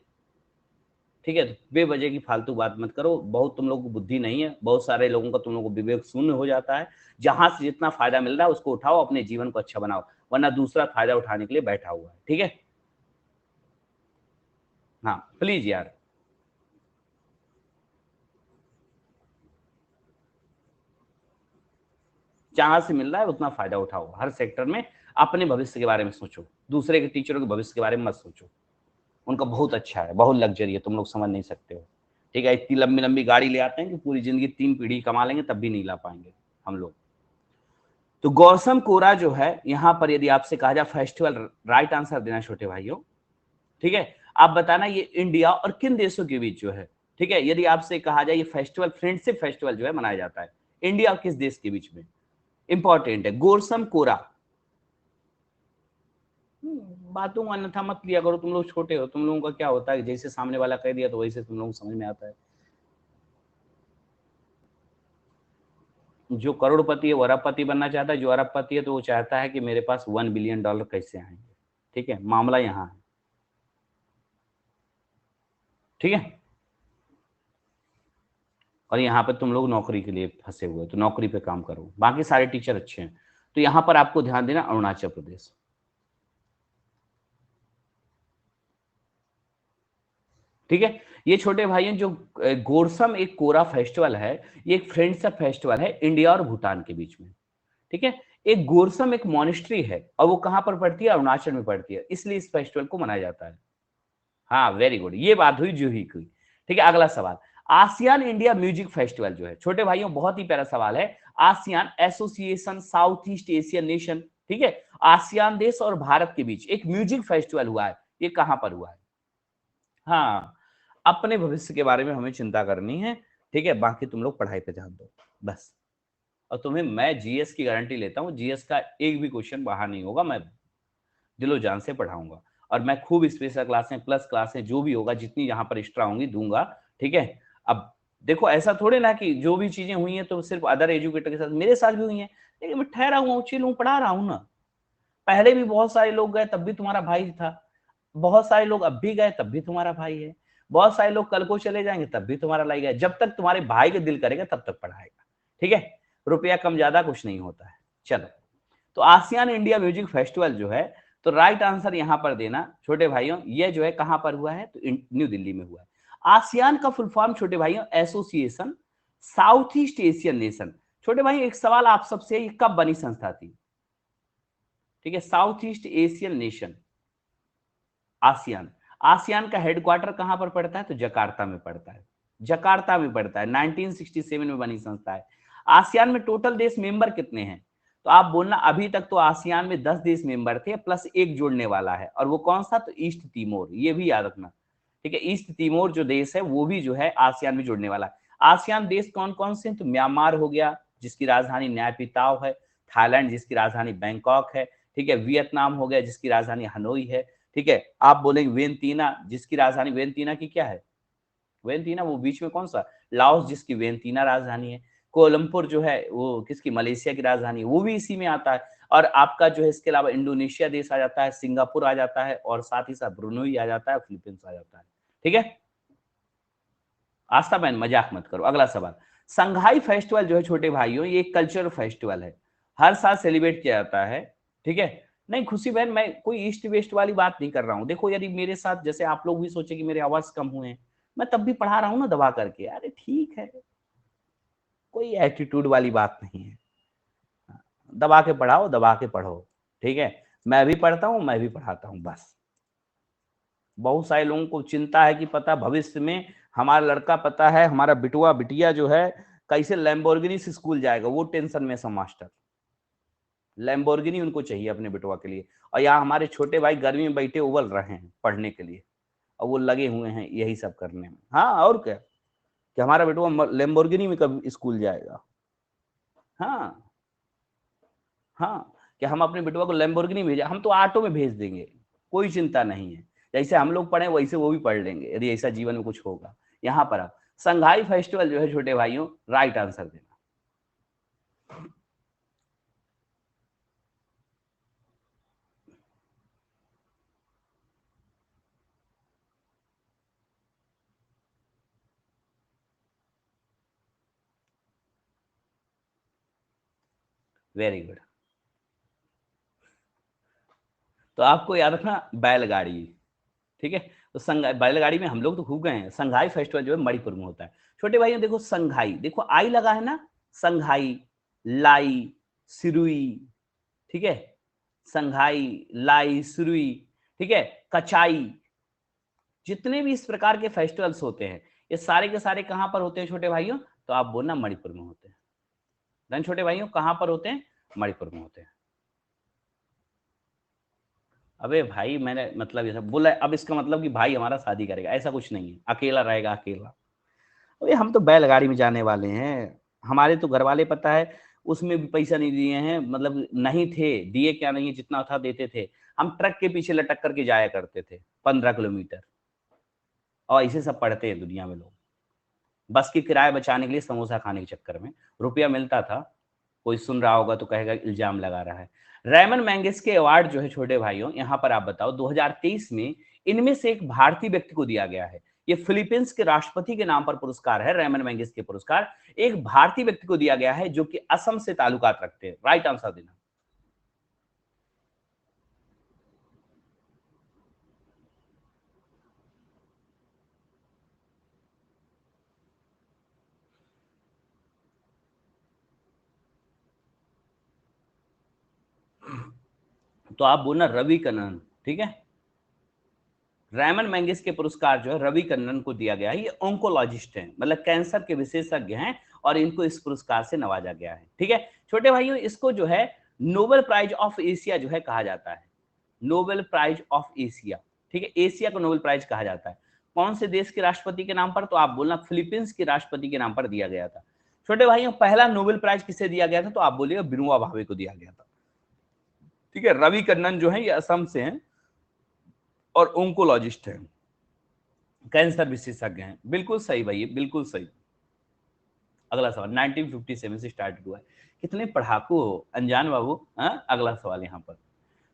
ठीक है, तो बेवजह की फालतू बात मत करो। बहुत तुम लोगों को बुद्धि नहीं है, बहुत सारे लोगों का तुम लोगों को विवेक शून्य हो जाता है। जहां से जितना फायदा मिल रहा है उसको उठाओ, अपने जीवन को अच्छा बनाओ, वरना दूसरा फायदा उठाने के लिए बैठा हुआ है। ठीक है, हाँ प्लीज यार। जहां से मिल रहा है उतना फायदा उठाओ, हर सेक्टर में अपने भविष्य के बारे में सोचो, दूसरे के टीचरों के भविष्य के बारे में मत सोचो। उनका बहुत अच्छा है, बहुत लग्जरी है, तुम लोग समझ नहीं सकते हो। ठीक है, इतनी लंबी लंबी गाड़ी ले आते हैं कि पूरी जिंदगी 3 पीढ़ी कमा लेंगे तब भी नहीं ला पाएंगे हम लोग। तो गौसम कोरा जो है यहां पर, यदि आपसे कहा जाए फेस्टिवल, राइट आंसर देना छोटे भाइयों। ठीक है, आप बताना ये इंडिया और किन देशों के बीच जो है। ठीक है, यदि आपसे कहा जाए ये फेस्टिवल, फ्रेंडशिप फेस्टिवल जो है मनाया जाता है, इंडिया और किस देश के बीच में? इंपॉर्टेंट है, गोरसम कोरा। बातों का अन्यथा मत लिया करो, तुम लोग छोटे हो, तुम लोगों का क्या होता है जैसे सामने वाला कह दिया तो वैसे तुम लोगों को समझ में आता है। जो करोड़पति है वो अरबपति बनना चाहता है, जो अरबपति है तो वो चाहता है कि मेरे पास $1 बिलियन कैसे आएंगे। ठीक है, मामला यहाँ है। ठीक है, और यहाँ पे तुम लोग नौकरी के लिए फंसे हुए, तो नौकरी पे काम करो, बाकी सारे टीचर अच्छे हैं। तो यहाँ पर आपको ध्यान देना अरुणाचल प्रदेश। ठीक है, ये छोटे भाइयों जो गोरसम एक कोरा फेस्टिवल है, ये एक फ्रेंडशिप फेस्टिवल है इंडिया और भूटान के बीच में। ठीक है, एक गोरसम एक मॉनेस्ट्री है और वो कहां पर पड़ती है? अरुणाचल में पड़ती है, इसलिए इस फेस्टिवल को मनाया जाता है। हाँ वेरी गुड, ये बात हुई जूही की। ठीक है, अगला सवाल, आसियान इंडिया म्यूजिक फेस्टिवल जो है छोटे भाइयों, बहुत ही प्यारा सवाल है। ASEAN association south east Asian nation, ठीक है, आसियान देश और भारत के बीच एक म्यूजिक फेस्टिवल हुआ है, ये कहां पर हुआ है? हाँ, अपने भविष्य के बारे में हमें चिंता करनी है। ठीक है, बाकी तुम लोग पढ़ाई पे ध्यान दो बस। और तुम्हें मैं जीएस की गारंटी लेता हूँ, जीएस का एक भी क्वेश्चन बाहर नहीं होगा, मैं दिलो जान से पढ़ाऊंगा। और मैं खूब स्पेशल क्लासें, प्लस क्लासें जो भी होगा, जितनी यहाँ पर एक्स्ट्रा होंगी दूंगा। ठीक है, अब देखो ऐसा थोड़े ना कि जो भी चीजें हुई हैं तो सिर्फ अदर एजुकेटर के साथ, मेरे साथ भी हुई हैं, लेकिन मैं ठहरा हुआ हूँ, चिल हूँ, पढ़ा रहा हूँ ना। पहले भी बहुत सारे लोग गए तब भी तुम्हारा भाई था, बहुत सारे लोग अब भी गए तब भी तुम्हारा भाई है, बहुत सारे लोग कल को चले जाएंगे तब भी तुम्हारा लाइक है। जब तक तुम्हारे भाई के दिल करेगा तब तक पढ़ाएगा, ठीक है। रुपया कम ज्यादा कुछ नहीं होता है। चलो, तो आसियान इंडिया म्यूजिक फेस्टिवल जो है, तो राइट आंसर यहां पर देना छोटे भाइयों, ये जो है कहां पर हुआ है, तो न्यू दिल्ली में हुआ है। आसियान का फुल फॉर्म छोटे भाइयों association south east Asian nation. छोटे भाई एक सवाल आप सबसे, ये कब बनी संस्था थी? ठीक है, south east Asian nation, ASEAN. ASEAN का हेडक्वार्टर कहां पर पड़ता है? तो जकार्ता में पड़ता है, जकार्ता में पड़ता है। 1967 में बनी संस्था है। आसियान में टोटल देश मेंबर कितने हैं? तो आप बोलना अभी तक तो आसियान में 10 देश मेंबर थे प्लस एक जोड़ने वाला है, और वो कौन सा? तो ईस्ट तिमोर, ये भी याद रखना, ठीक है। ईस्ट तिमोर जो देश है वो भी जो है आसियान में जुड़ने वाला है। आसियान देश कौन कौन से हैं? तो म्यांमार हो गया जिसकी राजधानी नैपिताव है, थाईलैंड जिसकी राजधानी बैंकॉक है, ठीक है, वियतनाम हो गया जिसकी राजधानी हनोई है, ठीक है। आप बोलेंगे वेंतीना जिसकी राजधानी, वेंतीना की क्या है? वेंतीना वो बीच में कौन सा? लाओस जिसकी वेंतीना राजधानी है। कोलंपुर जो है वो किसकी? मलेशिया की राजधानी है, वो भी इसी में आता है। और आपका जो है इसके अलावा इंडोनेशिया देश आ जाता है, सिंगापुर आ जाता है, और साथ ही साथ ब्रुनई आ जाता है, फिलीपींस आ जाता है, ठीक है। आस्था बहन मजाक मत करो। अगला सवाल, संघाई फेस्टिवल जो है छोटे भाइयों, ये एक कल्चरल फेस्टिवल है, हर साल सेलिब्रेट किया जाता है, ठीक है। नहीं खुशी बहन, मैं कोई ईस्ट वेस्ट वाली बात नहीं कर रहा हूं। देखो यदि मेरे साथ जैसे आप लोग भी सोचे कि मेरे आवाज कम हुए हैं, मैं तब भी पढ़ा रहा हूँ ना दबा करके, अरे ठीक है, कोई एटीट्यूड वाली बात नहीं है। दबा के पढ़ाओ, दबा के पढ़ो, ठीक है। मैं भी पढ़ता हूँ, मैं भी पढ़ाता हूँ, बस। बहुत सारे लोगों को चिंता है कि पता भविष्य में हमारा लड़का, पता है हमारा बिटुआ बिटिया जो है कैसे लैम्बोर्गिनी से स्कूल जाएगा, वो टेंशन में सब मास्टर। लैम्बोर्गिनी उनको चाहिए अपने बिटुआ के लिए, और यहाँ हमारे छोटे भाई गर्मी में बैठे उबल रहे हैं पढ़ने के लिए, और वो लगे हुए हैं यही सब करने में। हाँ और क्या, कि हमारा बिटुआ लैम्बोर्गिनी में कब स्कूल जाएगा। हाँ हाँ, कि हम अपने बिटुआ को लैम्बोर्गिनी भेजा, हम तो ऑटो में भेज देंगे, कोई चिंता नहीं है। जैसे हम लोग पढ़े वैसे वो भी पढ़ लेंगे यदि ऐसा जीवन में कुछ होगा। यहाँ पर आप संघाई फेस्टिवल जो है छोटे भाइयों, राइट आंसर देना। Very good. तो आपको याद रखना बैलगाड़ी, ठीक है। तो संघाई बैलगाड़ी में हम लोग तो खूब गए हैं। संघाई फेस्टिवल जो है मणिपुर में होता है। छोटे भाइयों देखो, संघाई देखो, आई लगा है ना, संघाई, लाई, सिरुई, ठीक है, संघाई, लाई, सिरुई, ठीक है, कचाई, जितने भी इस प्रकार के फेस्टिवल्स होते हैं, ये सारे के सारे कहां पर होते हैं छोटे भाइयों? तो आप बोलना मणिपुर में होते हैं। धन छोटे भाइयों कहां पर होते हैं? मणिपुर में होते हैं। अबे भाई मैंने मतलब ये सब बोला, अब इसका मतलब कि भाई हमारा शादी करेगा, ऐसा कुछ नहीं है, अकेला रहेगा अकेला। अबे हम तो बैलगाड़ी में जाने वाले हैं, हमारे तो घर वाले पता है उसमें भी पैसा नहीं दिए हैं, मतलब नहीं थे दिए, क्या नहीं है, जितना था देते थे। हम ट्रक के पीछे लटक करके जाया करते थे 15 किलोमीटर, और ऐसे सब पढ़ते हैं दुनिया में लोग, बस की किराया बचाने के लिए समोसा खाने के चक्कर में। रुपया मिलता था। कोई सुन रहा होगा तो कहेगा इल्जाम लगा रहा है। रेमन मैंगेस के अवार्ड जो है छोटे भाइयों, यहां पर आप बताओ 2023 में इनमें से एक भारतीय व्यक्ति को दिया गया है। ये फिलीपींस के राष्ट्रपति के नाम पर पुरस्कार है, रेमन मैंगेस के पुरस्कार एक भारतीय व्यक्ति को दिया गया है जो कि असम से ताल्लुकात रखते हैं। राइट आंसर देना। तो आप बोलना रवि कन्नन, ठीक है। रैमन मैंगिस के पुरस्कार जो है रवि कन्नन को दिया गया है। ये ऑन्कोलॉजिस्ट हैं, मतलब कैंसर के विशेषज्ञ हैं, और इनको इस पुरस्कार से नवाजा गया है, ठीक है। छोटे भाइयों इसको जो है नोबेल प्राइज ऑफ एशिया जो है कहा जाता है, नोबेल प्राइज ऑफ एशिया, ठीक है। एशिया को नोबेल प्राइज कहा जाता है। कौन से देश के राष्ट्रपति के नाम पर? तो आप बोलना फिलीपींस के राष्ट्रपति के नाम पर दिया गया था। छोटे भाइयों पहला नोबेल प्राइज किसे दिया गया था? तो आप बोलिएगा विनोबा भावे को दिया गया था, ठीक है। रवि कन्नन जो है ये असम से हैं और ओंकोलॉजिस्ट हैं, कैंसर विशेषज्ञ हैं। बिल्कुल सही भाई, बिल्कुल सही। अगला सवाल 1957 से स्टार्ट हुआ है। कितने पढ़ाकू हो अनजान बाबू। हाँ, अगला सवाल यहाँ पर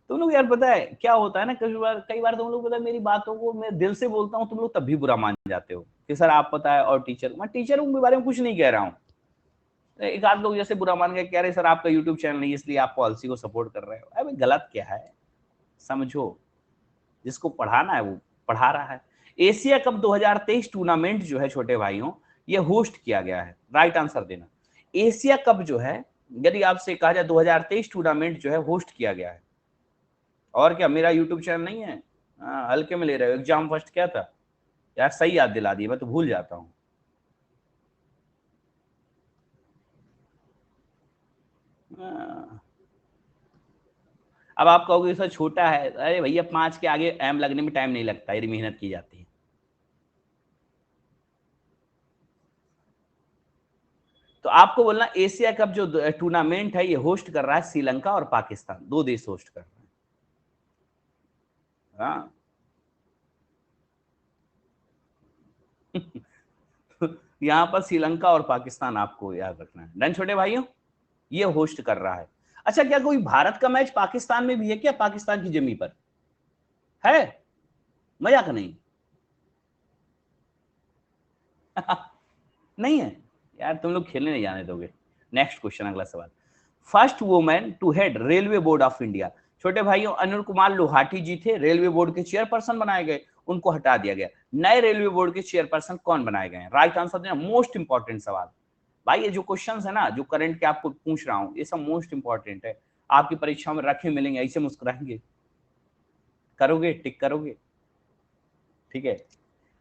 तुम लोग यार पता है क्या होता है ना, कई बार तुम लोग पता है मेरी बातों को मैं दिल से बोलता हूँ, तुम लोग तब भी बुरा मान जाते हो कि सर आप पता है, और टीचर, मैं टीचरों के बारे में कुछ नहीं कह रहा हूँ। एक आध लोग जैसे बुरा मान गए, कह रहे सर आपका यूट्यूब चैनल नहीं इसलिए आप पॉलिसी को सपोर्ट कर रहे हो। अरे गलत क्या है, समझो, जिसको पढ़ाना है वो पढ़ा रहा है। एशिया कप 2023 टूर्नामेंट जो है छोटे भाइयों, ये होस्ट किया गया है। राइट आंसर देना। एशिया कप जो है, यदि आपसे कहा जाए 2023 टूर्नामेंट जो है होस्ट किया गया है। और क्या मेरा यूट्यूब चैनल नहीं है? हाँ, हल्के में ले रहे हो। एग्जाम फर्स्ट क्या था यार, सही याद दिला दी, मैं तो भूल जाता हूँ। अब आप कहोगे सर छोटा है, अरे भैया 5 के आगे एम लगने में टाइम नहीं लगता, यदि मेहनत की जाती है। तो आपको बोलना एशिया कप जो टूर्नामेंट है ये होस्ट कर रहा है श्रीलंका और पाकिस्तान, 2 देश होस्ट कर रहे हैं। हाँ यहाँ पर श्रीलंका और पाकिस्तान आपको याद रखना है। डन छोटे भाइयों, ये होस्ट कर रहा है। अच्छा, क्या कोई भारत का मैच पाकिस्तान में भी है क्या, पाकिस्तान की जमीन पर है? मजाक नहीं। नहीं है यार, तुम लोग खेलने नहीं जाने दोगे। नेक्स्ट क्वेश्चन, अगला सवाल। First women to head railway board of India. छोटे भाइयों, अनिल कुमार लोहाटी जी थे, रेलवे बोर्ड के चेयरपर्सन बनाए गए, उनको हटा दिया गया। नए रेलवे बोर्ड के चेयरपर्सन कौन बनाए गए? राइट आंसर देना। मोस्ट इंपॉर्टेंट सवाल भाई, ये जो क्वेश्चन है ना, जो करंट के आपको पूछ रहा हूं, ये सब मोस्ट इंपॉर्टेंट है। आपकी परीक्षा में रखे मिलेंगे, ऐसे मुस्कुराएंगे, करोगे टिक करोगे, ठीक है।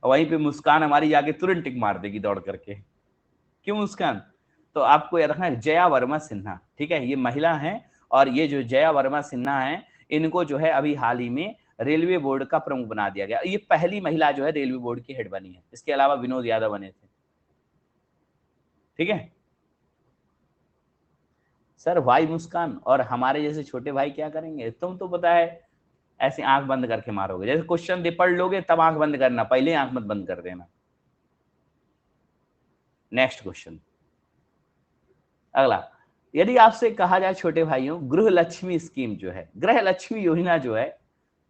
वहीं पे मुस्कान हमारी जाके तुरंत टिक मार देगी दौड़ करके। क्यों मुस्कान? तो आपको याद रखना है, जया वर्मा सिन्हा, ठीक है, ये महिला है। और ये जो जया वर्मा सिन्हा है, इनको जो है अभी हाल ही में रेलवे बोर्ड का प्रमुख बना दिया गया। ये पहली महिला जो है रेलवे बोर्ड की हेड बनी है। इसके अलावा विनोद यादव बने थे, ठीक है। सर भाई मुस्कान और हमारे जैसे छोटे भाई क्या करेंगे, तुम तो पता है ऐसे आंख बंद करके मारोगे। जैसे क्वेश्चन दे पढ़ लोगे तब आंख बंद करना, पहले आंख मत बंद कर देना। नेक्स्ट क्वेश्चन, अगला। यदि आपसे कहा जाए छोटे भाइयों, गृह लक्ष्मी स्कीम जो है, गृह लक्ष्मी योजना जो है,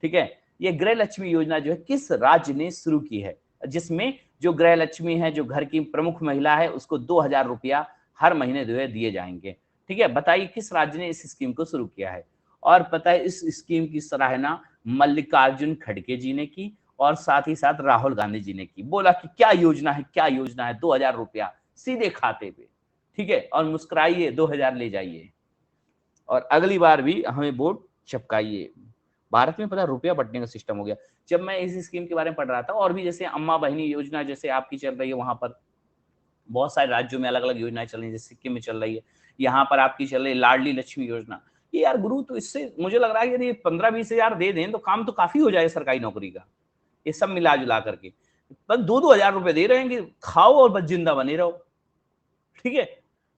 ठीक है, ये गृह लक्ष्मी योजना जो है किस राज्य ने शुरू की है, जिसमें जो गृह लक्ष्मी है, जो घर की प्रमुख महिला है, उसको 2,000 रुपया हर महीने जो है दिए जाएंगे। ठीक है, बताइए किस राज्य ने इस स्कीम को शुरू किया है। और पता है इस स्कीम की सराहना मल्लिकार्जुन खड़गे जी ने की, और साथ ही साथ राहुल गांधी जी ने की। बोला कि क्या योजना है, क्या योजना है, 2,000 रुपया सीधे खाते पे, ठीक है, और मुस्कुराइए, 2,000 ले जाइए, और अगली बार भी हमें वोट चपकाइए। भारत में पता रुपया बंटने का सिस्टम हो गया। जब मैं इस स्कीम के बारे में पढ़ रहा था, और भी जैसे अम्मा बहिनी योजना जैसे आपकी चल रही है, वहां पर बहुत सारे राज्यों में अलग अलग योजनाएं चल रही है, जैसे सिक्किम में चल रही है, यहाँ पर आपकी चल रही है लाडली लक्ष्मी योजना। ये यार गुरु, तो इससे मुझे लग रहा है यदि 15-20 हजार दे दें तो काम तो काफी हो जाए सरकारी नौकरी का, ये सब मिला जुला करके। बस 2-2 हजार रुपए दे रहे हैं कि खाओ और बस जिंदा बने रहो, ठीक है।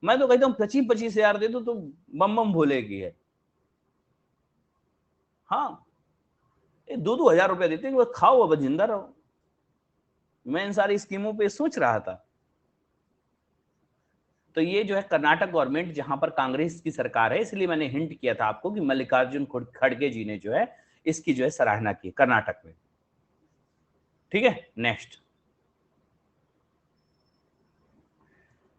मैं तो कहता हूँ 25-25 हजार दे दो तो बम बम भोले की है। हाँ, 2-2 हजार रुपया देते हैं, खाओ अब जिंदा रहो। मैं इन सारी स्कीमों पे सोच रहा था। तो ये जो है कर्नाटक गवर्नमेंट, जहां पर कांग्रेस की सरकार है, इसलिए मैंने हिंट किया था आपको कि मल्लिकार्जुन खड़गे जी ने जो है इसकी जो है सराहना की कर्नाटक में, ठीक है। नेक्स्ट,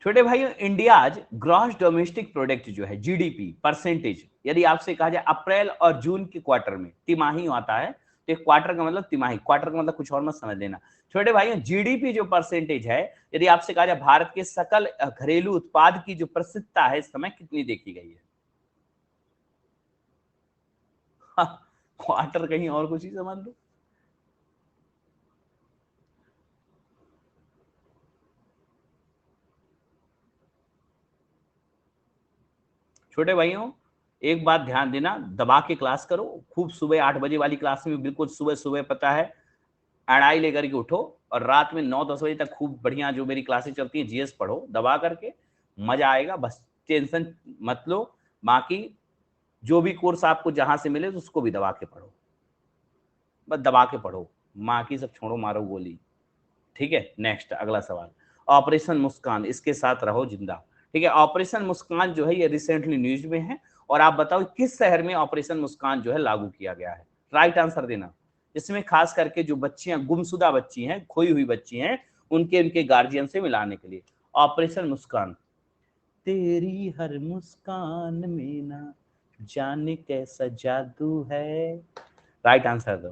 छोटे भाइयों, इंडियाज ग्रॉस डोमेस्टिक प्रोडक्ट जो है जीडीपी परसेंटेज, यदि आपसे कहा जाए अप्रैल और जून के क्वार्टर में, तिमाही आता है, तो एक क्वार्टर का मतलब तिमाही, क्वार्टर का मतलब कुछ और मत समझ लेना। छोटे भाइयों, जीडीपी जो परसेंटेज है, यदि आपसे कहा जाए भारत के सकल घरेलू उत्पाद की जो प्रसिद्धता है इस समय कितनी देखी गई है? क्वार्टर कहीं और कुछ ही समझ लो। छोटे भाइयों, एक बात ध्यान देना, दबा के क्लास करो खूब। सुबह 8 बजे वाली क्लास में बिल्कुल सुबह सुबह पता है अड़ाई लेकर के उठो, और रात में 9-10 बजे तक खूब बढ़िया जो मेरी क्लासेस चलती हैं जीएस पढ़ो दबा करके, मजा आएगा। बस टेंशन मत लो, बाकी जो भी कोर्स आपको जहां से मिले तो उसको भी दबा के पढ़ो, बस दबा के पढ़ो, माँ की सब छोड़ो मारो गोली, ठीक है। नेक्स्ट, अगला सवाल। ऑपरेशन मुस्कान, इसके साथ रहो जिंदा। ठीक है, ऑपरेशन मुस्कान जो है ये रिसेंटली न्यूज में है, और आप बताओ किस शहर में ऑपरेशन मुस्कान जो है लागू किया गया है। राइट आंसर देना। इसमें खास करके जो बच्चियां गुमशुदा बच्ची हैं, खोई हुई बच्ची हैं, उनके गार्जियन से मिलाने के लिए ऑपरेशन मुस्कान। तेरी हर मुस्कान में ना जाने कैसा जादू है। राइट आंसर दो।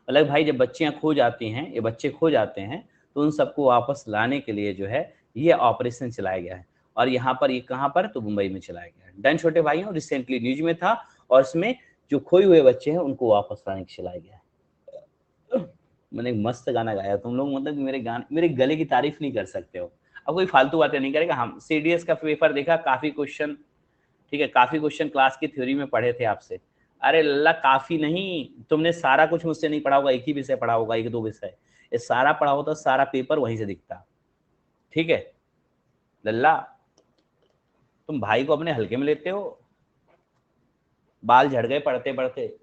मतलब भाई जब बच्चियां खो जाती हैं, ये बच्चे खो जाते हैं, तो उन सबको वापस लाने के लिए जो है ये ऑपरेशन चलाया गया है। और यहाँ पर ये कहाँ पर, तो मुंबई में चलाया गया है। डन छोटे भाइयों, रिसेंटली न्यूज में था, और इसमें जो खोए हुए बच्चे हैं उनको वापस लाने के चलाया गया है। मैंने एक मस्त गाना गाया, तुम लोग मतलब मेरे गाने, मेरे गले की तारीफ नहीं कर सकते हो। अब कोई फालतू बातें नहीं करेगा। हम सीडीएस का पेपर देखा, काफी क्वेश्चन, ठीक है, काफी क्वेश्चन क्लास की थ्योरी में पढ़े थे आपसे। अरे लल्ला काफी नहीं, तुमने सारा कुछ मुझसे नहीं पढ़ा होगा, एक ही विषय पढ़ा होगा, एक दो विषय। ये सारा पढ़ा होता, सारा पेपर वहीं से दिखता। ठीक है लल्ला, तुम भाई को अपने हल्के में लेते हो, बाल झड़ गए पढ़ते पढ़ते।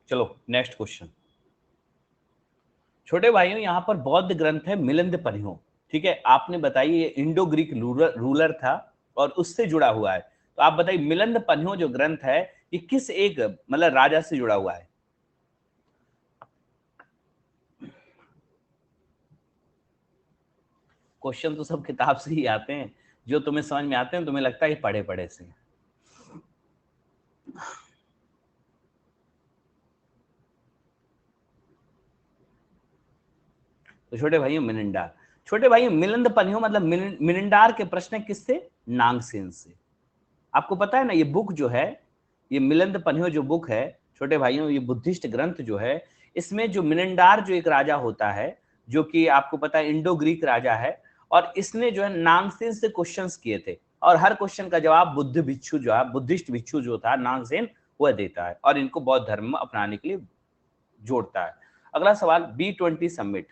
चलो नेक्स्ट क्वेश्चन। छोटे भाइयों यहाँ पर बौद्ध ग्रंथ है मिलिंद पन्ह्यो। ठीक है, आपने बताइए ये इंडो ग्रीक रूलर था और उससे जुड़ा हुआ है। तो आप बताइए मिलिंद पन्ह्यो जो ग्रंथ है ये किस एक मतलब राजा से जुड़ा हुआ है। क्वेश्चन तो सब किताब से ही आते हैं, जो तुम्हें समझ में आते हैं तुम्हें लगता है कि पढ़े पढ़े से। तो छोटे भाइयों मिनिंडार, छोटे भाइयों मिलिंद पन्ह्यो मतलब मिनिंडार के प्रश्न किससे, नागसेन से। आपको पता है ना ये बुक जो है, ये मिलिंद पन्ह्यो जो बुक है छोटे भाइयों, ये बुद्धिस्ट ग्रंथ जो है, इसमें जो मिनिंडार जो एक राजा होता है, जो कि आपको पता है इंडो ग्रीक राजा है, और इसने जो है नागसेन से क्वेश्चंस किए थे, और हर क्वेश्चन का जवाब बुद्ध भिक्षु जो है, बुद्धिस्ट भिक्षु जो था नागसेन, वह देता है और इनको बौद्ध धर्म में अपनाने के लिए जोड़ता है। अगला सवाल, B20 समिट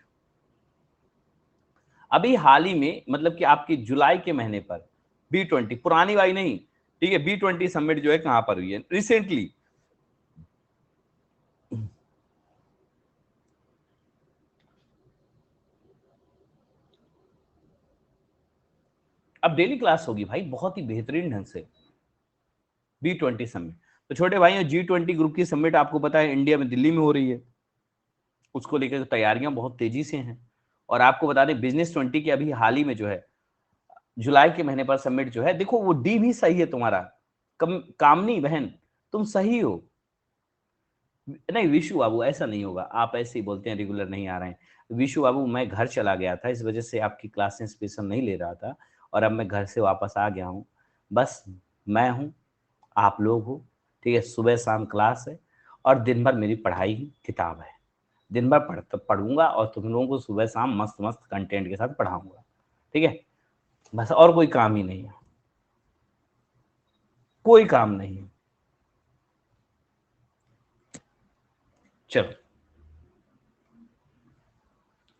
अभी हाल ही में मतलब कि आपकी जुलाई के महीने पर B20, पुरानी वाली नहीं, ठीक है, B20 समिट जो है कहां पर हुई है रिसेंटली। अब डेली क्लास होगी भाई बहुत ही बेहतरीन ढंग से। B20 समिट, तो छोटे भाइयों G20 ग्रुप की समिट आपको पता है इंडिया में दिल्ली में हो रही है, उसको लेकर तैयारियां बहुत तेजी से हैं। और आपको बता दें बिजनेस 20 की अभी हाल ही में जो है जुलाई के महीने पर समिट जो है, देखो वो डी भी सही है तुम्हारा, कामनी बहन तुम सही हो। नहीं विशु बाबू ऐसा नहीं होगा, आप ऐसे ही बोलते हैं रेगुलर नहीं आ रहे हैं। विशु बाबू मैं घर चला गया था, इस वजह से आपकी क्लासें स्पेशल नहीं ले रहा था, और अब मैं घर से वापस आ गया हूँ। बस मैं हूँ, आप लोग हो, ठीक है, सुबह शाम क्लास है, और दिन भर मेरी पढ़ाई की किताब है। दिन भर पढ़ूंगा और तुम लोगों को सुबह शाम मस्त मस्त कंटेंट के साथ पढ़ाऊंगा। ठीक है, बस और कोई काम ही नहीं है, कोई काम नहीं है। चलो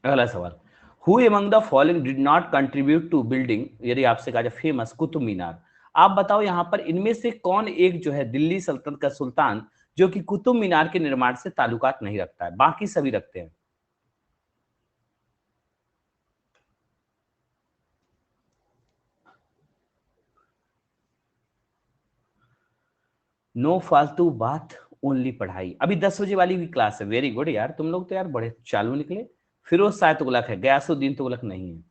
अगला सवाल, who among the following did not contribute to building, यदि आपसे कहा जाए फेमस कुतुब मीनार, आप बताओ यहां पर इनमें से कौन एक जो है दिल्ली सल्तनत का सुल्तान जो कि कुतुब मीनार के निर्माण से ताल्लुकात नहीं रखता है, बाकी सभी रखते हैं। नो फालतू बात, ओनली पढ़ाई। अभी 10 बजे वाली भी क्लास है, वेरी गुड यार, तुम लोग तो यार बड़े चालू निकले। फिरोज शाह तुगलक है, गयासुद्दीन तुगलक नहीं है।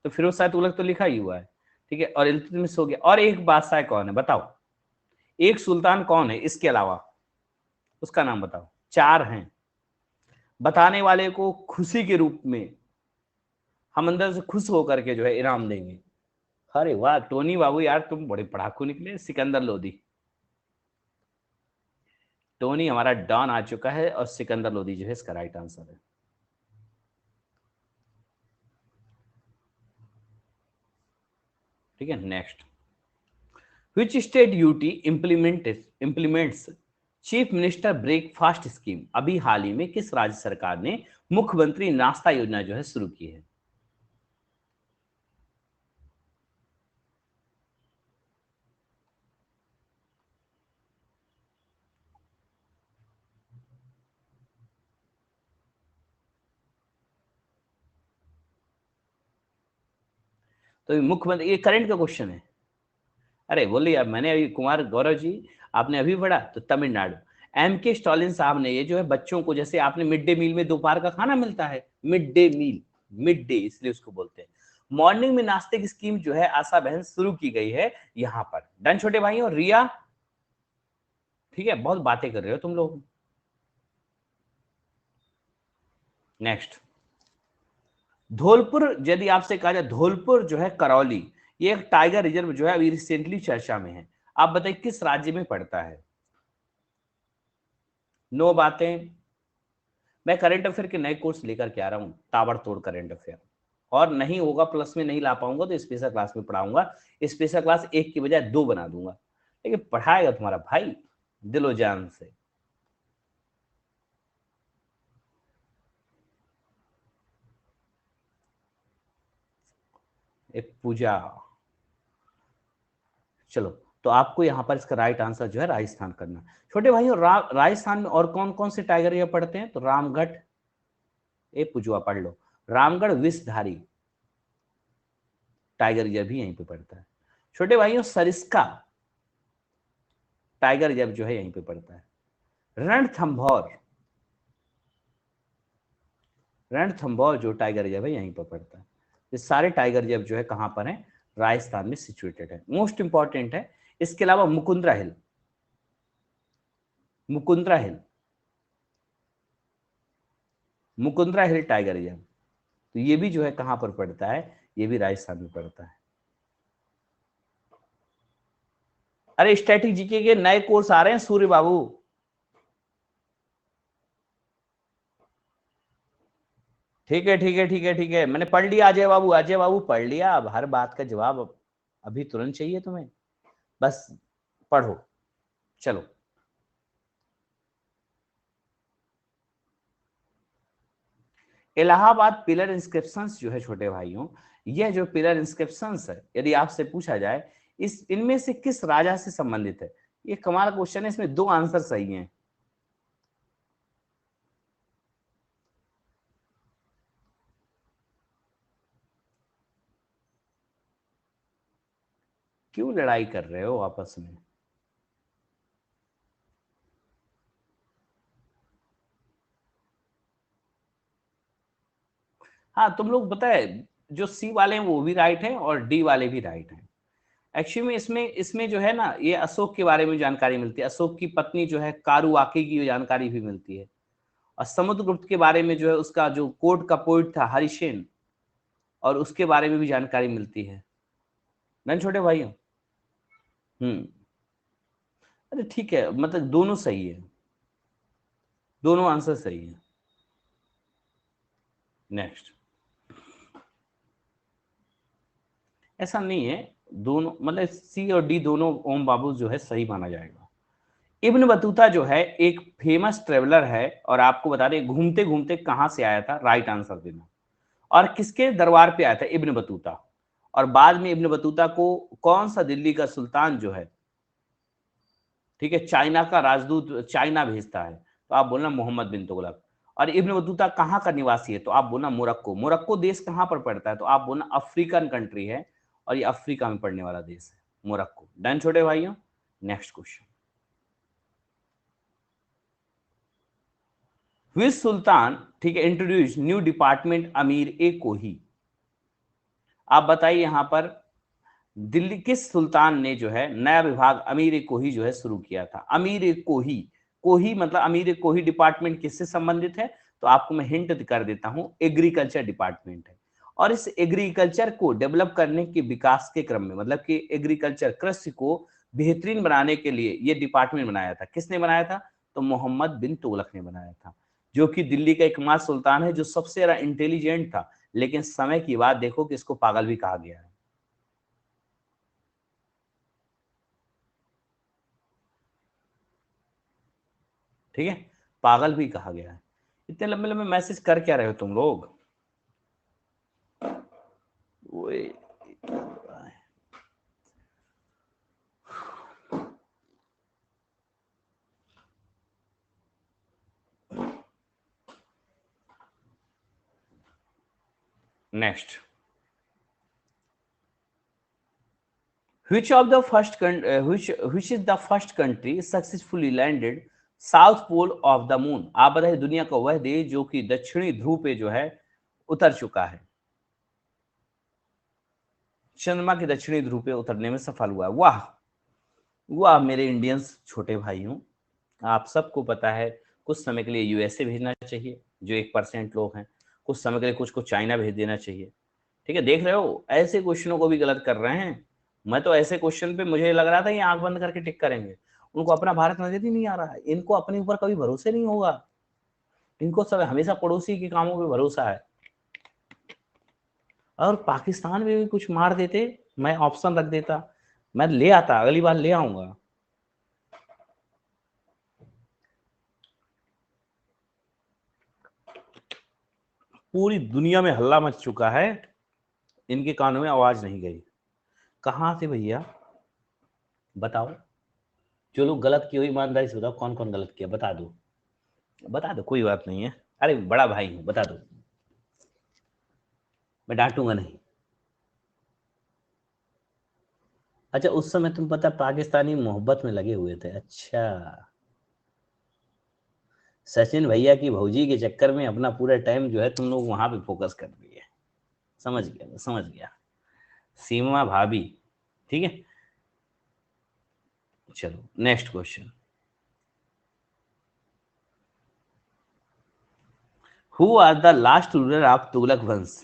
तो फिरोज शाह तुगलक तो लिखा ही हुआ है, ठीक है, और इल्तुतमिश हो गया। और एक बादशाह कौन है बताओ, एक सुल्तान कौन है इसके अलावा, उसका नाम बताओ। चार हैं, बताने वाले को खुशी के रूप में हम अंदर से खुश होकर के जो है इनाम देंगे। अरे वाह टोनी बाबू यार तुम बड़े पढ़ाकू निकले। सिकंदर लोधी, टोनी हमारा डॉन आ चुका है, और सिकंदर लोधी जो है इसका राइट आंसर है। ठीक है next, which state UT implements chief minister breakfast scheme, अभी हाल ही में किस राज्य सरकार ने मुख्यमंत्री नाश्ता योजना जो है शुरू की है। तो मुख्यमंत्री, ये करंट का क्वेश्चन है। अरे बोलिए, अब मैंने अभी कुमार गौरव जी आपने अभी पढ़ा तो तमिलनाडु। एम के स्टालिन साहब ने, ये जो है बच्चों को, जैसे आपने मिड डे मील में दोपहर का खाना मिलता है, mid day meal, mid day इसलिए उसको बोलते हैं, मॉर्निंग में नाश्ते की स्कीम जो है आशा बहन शुरू की गई है यहां पर। डन छोटे भाइयों। रिया, ठीक है, बहुत बातें कर रहे हो तुम लोग। नेक्स्ट, धौलपुर, यदि आपसे कहा जाए धौलपुर जो है करौली, ये एक टाइगर रिजर्व जो है अभी रिसेंटली चर्चा में है। आप बताइए किस राज्य में पड़ता है? नो बातें। मैं करंट अफेयर के नए कोर्स लेकर के आ रहा हूं, ताबड़तोड़ करंट अफेयर, और नहीं होगा प्लस में नहीं ला पाऊंगा तो स्पेशल क्लास में पढ़ाऊंगा। स्पेशल क्लास एक की बजाय दो बना दूंगा, लेकिन पढ़ाएगा तुम्हारा भाई दिलो जान से। एक पूजा, चलो, तो आपको यहाँ पर इसका राइट आंसर जो है राजस्थान करना। छोटे भाइयों, राजस्थान में और कौन कौन से टाइगर ये पड़ते हैं? तो रामगढ़, ए पुजुआ पढ़ लो, रामगढ़ विषधारी टाइगर रिजर्व भी यहीं पे पड़ता है। छोटे भाइयों, सरिस्का टाइगर रिजर्व जो है यहीं पे पड़ता है। रणथंभौर, रणथंभौर जो टाइगर रिजर्व है यहीं पर पड़ता है। ये सारे टाइगर रिजर्व जो है कहां पर है? राजस्थान में सिचुएटेड है। मोस्ट इंपॉर्टेंट है। इसके अलावा मुकुंदरा हिल, मुकुंदरा हिल, मुकुंदरा हिल टाइगर रिजर्व, तो ये भी जो है कहां पर पड़ता है? ये भी राजस्थान में पड़ता है। अरे स्टैटिक जीके के नए कोर्स आ रहे हैं सूर्य बाबू। ठीक है, ठीक है, ठीक है, ठीक है, मैंने पढ़ लिया अजय बाबू, अजय बाबू पढ़ लिया। अब हर बात का जवाब अभी तुरंत चाहिए तुम्हें? बस पढ़ो, चलो। इलाहाबाद पिलर इंस्क्रिप्शंस जो है छोटे भाइयों, यह जो पिलर इंस्क्रिप्शंस है, यदि आपसे पूछा जाए इस इनमें से किस राजा से संबंधित है? ये कमाल क्वेश्चन है, इसमें दो आंसर सही हैं। क्यों लड़ाई कर रहे हो आपस में? हाँ, तुम लोग पता है, जो सी वाले हैं वो भी राइट है और डी वाले भी राइट हैं। एक्चुअली में इसमें इसमें जो है ना, ये अशोक के बारे में जानकारी मिलती है, अशोक की पत्नी जो है कारुआकी की जानकारी भी मिलती है, और समुद्रगुप्त के बारे में जो है उसका जो कोर्ट का पोइट था हरिसेन, और उसके बारे में भी जानकारी मिलती है। नन छोटे भाइयों। हम्म। अरे ठीक है, मतलब दोनों सही है, दोनों आंसर सही है। नेक्स्ट, ऐसा नहीं है, दोनों मतलब सी और डी दोनों ओम बाबू जो है सही माना जाएगा। इब्न बतूता जो है एक फेमस ट्रेवलर है, और आपको बता दें घूमते घूमते कहां से आया था, राइट आंसर देना। और किसके दरबार पे आया था इब्न बतूता, और बाद में इब्न बतूता को कौन सा दिल्ली का सुल्तान जो है, ठीक है, चाइना का राजदूत चाइना भेजता है, तो आप बोलना मोहम्मद बिन तुगलक। और इब्न बतूता कहाँ का निवासी है? तो आप बोलना मोरक्को। मोरक्को देश कहाँ पर पड़ता है? तो आप बोलना अफ्रीकन कंट्री है, और ये अफ्रीका में पड़ने वाला देश है मोरक्को। डन छोटे भाइयों। नेक्स्ट क्वेश्चन, विच सुल्तान, ठीक है, इंट्रोड्यूस न्यू डिपार्टमेंट अमीर ए कोही? आप बताइए यहां पर दिल्ली किस सुल्तान ने जो है नया विभाग अमीर ए कोही जो है शुरू किया था? अमीर ए कोही, कोही मतलब अमीर ए कोही डिपार्टमेंट किससे संबंधित है? तो आपको मैं हिंट कर देता हूं, एग्रीकल्चर डिपार्टमेंट है। और इस एग्रीकल्चर को डेवलप करने के विकास के क्रम में, मतलब कि एग्रीकल्चर कृषि को बेहतरीन बनाने के लिए ये डिपार्टमेंट बनाया था। किसने बनाया था? तो मोहम्मद बिन तुगलक ने बनाया था, जो कि दिल्ली का एकमात्र सुल्तान है जो सबसे ज्यादा इंटेलिजेंट था, लेकिन समय की बात देखो कि इसको पागल भी कहा गया है। ठीक है, पागल भी कहा गया है। इतने लंबे लंबे मैसेज कर क्या रहे हो तुम लोग? ओए, next, which is the first country successfully landed south pole of the moon? आप बताइए दुनिया का वह देश जो कि दक्षिणी ध्रुव पे जो है उतर चुका है, चंद्रमा के दक्षिणी ध्रुव पे उतरने में सफल हुआ है। वाह वाह मेरे इंडियंस छोटे भाइयों, आप सबको पता है कुछ समय के लिए यूएसए भेजना चाहिए जो 1% लोग हैं, कुछ समय के लिए कुछ को चाइना भेज देना चाहिए। ठीक है, देख रहे हो ऐसे क्वेश्चनों को भी गलत कर रहे हैं। मैं तो ऐसे क्वेश्चन पे मुझे लग रहा था ये आंख बंद करके टिक करेंगे, उनको अपना भारत नजर ही नहीं आ रहा है, इनको अपने ऊपर कभी भरोसे नहीं होगा, इनको सब हमेशा पड़ोसी के कामों पे भरोसा है। और पाकिस्तान में भी कुछ मार देते, मैं ऑप्शन रख देता, मैं ले आता, अगली बार ले आऊंगा। पूरी दुनिया में हल्ला मच चुका है, इनके कानों में आवाज नहीं गई। कहां से भैया बताओ, जो लोग गलत किए हो ईमानदारी से बताओ, कौन कौन गलत किया, बता दो बता दो, कोई बात नहीं है, अरे बड़ा भाई हूं, बता दो, मैं डांटूंगा नहीं। अच्छा उस समय तुम पता पाकिस्तानी मोहब्बत में लगे हुए थे, अच्छा सचिन भैया की भौजी के चक्कर में अपना पूरा टाइम जो है तुम लोग वहां पे फोकस कर दिए। समझ गया, मैं समझ गया, सीमा भाभी, ठीक है। चलो next question, who are the last ruler of Tughlaq वंश?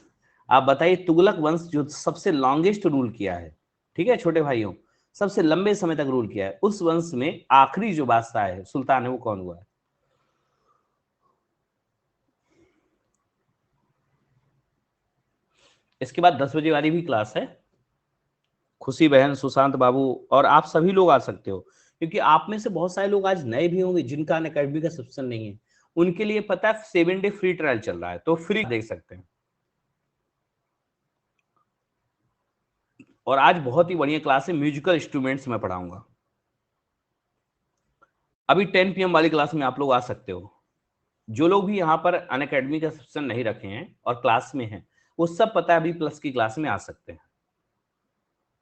आप बताइए तुगलक वंश जो सबसे लॉन्गेस्ट रूल किया है, ठीक है छोटे भाइयों, सबसे लंबे समय तक रूल किया है, उस वंश में आखिरी जो बादशाह है, सुल्तान है, वो कौन हुआ है? इसके बाद 10 बजे वाली भी क्लास है, खुशी बहन, सुशांत बाबू और आप सभी लोग आ सकते हो, क्योंकि आप में से बहुत सारे लोग आज नए भी होंगे जिनका अनअकैडमी का सब्सक्रिप्शन नहीं है, उनके लिए पता है 7 डे फ्री ट्रायल चल रहा है, तो फ्री देख सकते हैं। और आज बहुत ही बढ़िया क्लास है, म्यूजिकल इंस्ट्रूमेंट्स में पढ़ाऊंगा। अभी 10 PM वाली क्लास में आप लोग आ सकते हो। जो लोग भी यहाँ पर अनअकैडमी का सब्सक्रिप्शन नहीं रखे हैं और क्लास में हैं, वो सब पता है अभी प्लस की क्लास में आ सकते हैं।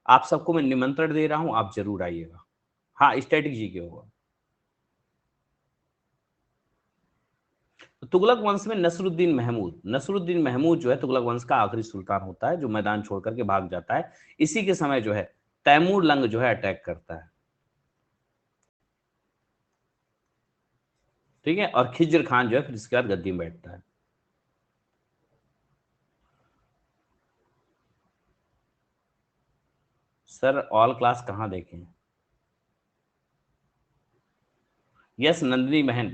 आप सबको मैं निमंत्रण दे रहा हूं, आप जरूर आइएगा। हाँ स्टैटिक जी के होगा। तो तुगलक वंश में नसरुद्दीन महमूद जो है तुगलक वंश का आखिरी सुल्तान होता है, जो मैदान छोड़ करके भाग जाता है। इसी के समय जो है तैमूर लंग जो है अटैक करता है, ठीक है, और खिज्र खान जो है फिर इसके बाद गद्दी में बैठता है। सर ऑल क्लास कहाँ देखें? यस नंदिनी बहन,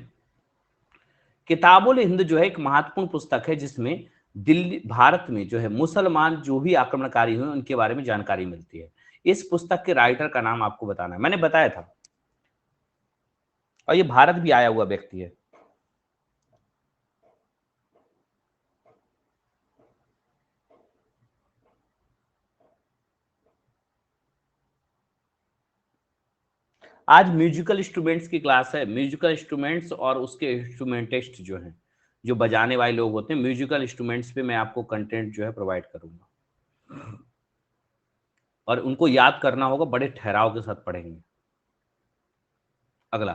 किताबुल हिंद जो है एक महत्वपूर्ण पुस्तक है जिसमें दिल्ली भारत में जो है मुसलमान जो भी आक्रमणकारी हुए उनके बारे में जानकारी मिलती है। इस पुस्तक के राइटर का नाम आपको बताना है, मैंने बताया था, और ये भारत भी आया हुआ व्यक्ति है। आज म्यूजिकल इंस्ट्रूमेंट्स की क्लास है, म्यूजिकल इंस्ट्रूमेंट्स और उसके इंस्ट्रूमेंटिस्ट जो हैं, जो बजाने वाले लोग होते हैं, म्यूजिकल इंस्ट्रूमेंट्स पे मैं आपको कंटेंट जो है प्रोवाइड करूंगा, और उनको याद करना होगा, बड़े ठहराव के साथ पढ़ेंगे। अगला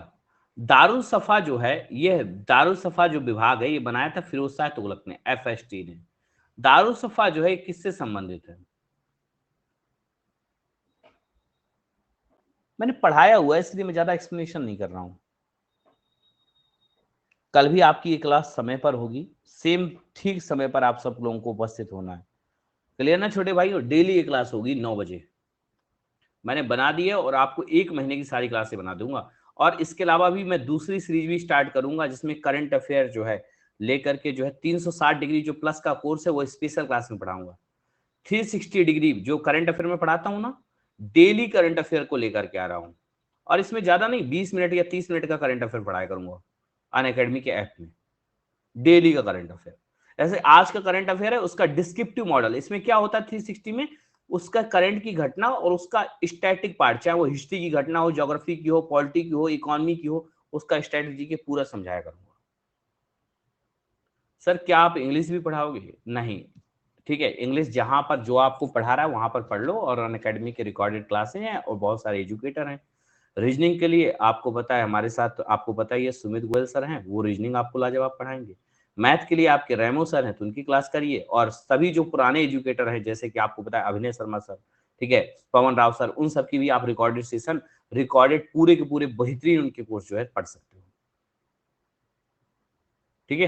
दारुल सफा जो है, ये दारुल सफा जो विभाग है ये बनाया था फिरोज शाह तुगलक ने, FST ने। दारुल सफा जो है किससे संबंधित है? मैंने पढ़ाया हुआ है इसलिए मैं ज्यादा एक्सप्लेनेशन नहीं कर रहा हूं। कल भी आपकी ये क्लास समय पर होगी, सेम ठीक समय पर आप सब लोगों को उपस्थित होना है। क्लियर ना छोटे भाई? डेली ये क्लास होगी 9 बजे, मैंने बना दी है, और आपको 1 महीने की सारी क्लासें बना दूंगा। और इसके अलावा भी मैं दूसरी सीरीज भी स्टार्ट करूंगा जिसमें करंट अफेयर जो है लेकर के जो है 360 डिग्री जो प्लस का कोर्स है वो स्पेशल क्लास में पढ़ाऊंगा। 360 डिग्री जो करंट अफेयर में पढ़ाता हूँ ना, डेली करंट अफेयर को लेकर के आ रहा हूँ, और इसमें ज्यादा नहीं 20 मिनट या 30 मिनट का करंट अफेयर पढ़ाया करूंगा अनअकैडमी के ऐप में, डेली का करंट अफेयर। ऐसे आज का करंट अफेयर है उसका डिस्क्रिप्टिव मॉडल, इसमें क्या होता है 360 में, उसका करंट की घटना और उसका स्टैटिक पार्ट, चाहे वो हिस्ट्री की घटना हो, ज्योग्राफी की हो, पॉलिटी की हो, इकोनॉमी की हो, उसका स्ट्रेटेजी के पूरा समझाया करूंगा। सर क्या आप इंग्लिश भी पढ़ाओगे? नहीं, ठीक है, इंग्लिश जहां पर जो आपको पढ़ा रहा है वहां पर पढ़ लो, और अनअकैडमी के रिकॉर्डेड क्लासें हैं और बहुत सारे एजुकेटर हैं। रीजनिंग के लिए आपको पता है हमारे साथ, तो आपको पता ही है सुमित गोयल सर हैं, वो रीजनिंग आपको लाजवाब पढ़ाएंगे। मैथ के लिए आपके रेमो सर हैं, तो उनकी क्लास करिए, और सभी जो पुराने एजुकेटर हैं जैसे कि आपको पता है अभिनय शर्मा सर, ठीक है, पवन राव सर, उन सब की भी आप रिकॉर्डेड सेशन, रिकॉर्डेड पूरे के पूरे बेहतरीन उनके कोर्स जो है पढ़ सकते हो। ठीक है।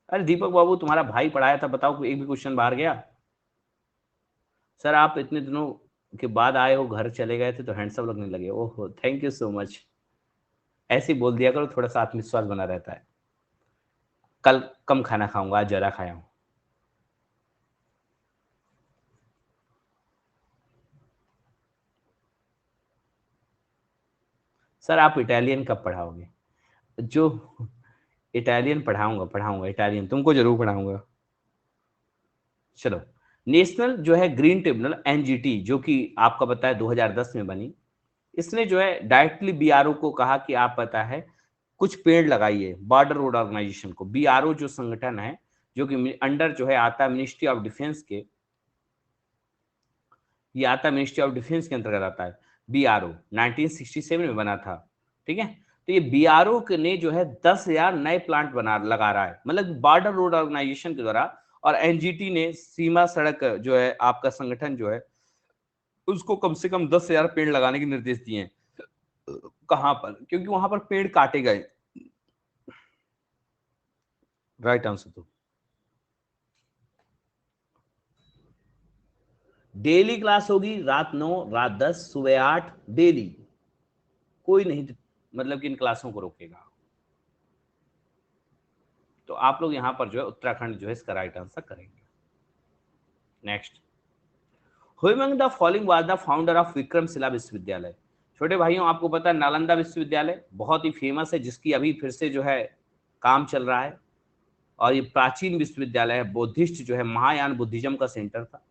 अरे दीपक बाबू, तुम्हारा भाई पढ़ाया था, बताओ कोई एक भी क्वेश्चन बाहर गया? सर आप इतने दिनों के बाद आए हो, घर चले गए थे तो हैंडसम लगने लगे। ओहो, थैंक यू सो मच। ऐसे ही बोल दिया करो, थोड़ा सा आत्मविश्वास बना रहता है। कल कम खाना खाऊंगा, आज ज्यादा खाया हूँ। सर आप इटालियन कब पढ़ाओगे? जो इटालियन पढ़ाऊंगा, पढ़ाऊंगा इटालियन, तुमको जरूर पढ़ाऊंगा। चलो, नेशनल जो है ग्रीन ट्रिब्यूनल एनजीटी, जो कि आपका पता है 2010 में बनी, इसने जो है डायरेक्टली बीआरओ को कहा कि आप पता है कुछ पेड़ लगाइए। बॉर्डर रोड ऑर्गेनाइजेशन को, बीआरओ जो संगठन है, जो कि अंडर जो है आता है मिनिस्ट्री ऑफ डिफेंस के, ये आता है मिनिस्ट्री ऑफ डिफेंस के अंतर्गत आता है। बीआरओ 1967 में बना था। ठीक है, तो ये बीआरओ ने जो है 10,000 नए प्लांट बना लगा रहा है, मतलब बॉर्डर रोड ऑर्गेनाइजेशन के द्वारा। और एनजीटी ने सीमा सड़क जो है आपका संगठन जो है उसको कम से कम 10,000 पेड़ लगाने के निर्देश दिए हैं। कहां पर? क्योंकि वहां पर पेड़ काटे गए। राइट आंसर तो डेली क्लास होगी, रात 9, रात 10, सुबह 8, डेली। कोई नहीं मतलब कि इन क्लासों को रोकेगा। तो आप लोग यहाँ पर जो है उत्तराखंड जो है इसका राइट आंसर करेंगे। Next, who among the following was the founder of Vikramshila विश्वविद्यालय। छोटे भाइयों, आपको पता है नालंदा विश्वविद्यालय बहुत ही फेमस है, जिसकी अभी फिर से जो है काम चल रहा है। और ये प्राचीन विश्वविद्यालय है, बुद्धिस्ट जो है महायान बुद्धिज्म का सेंटर था।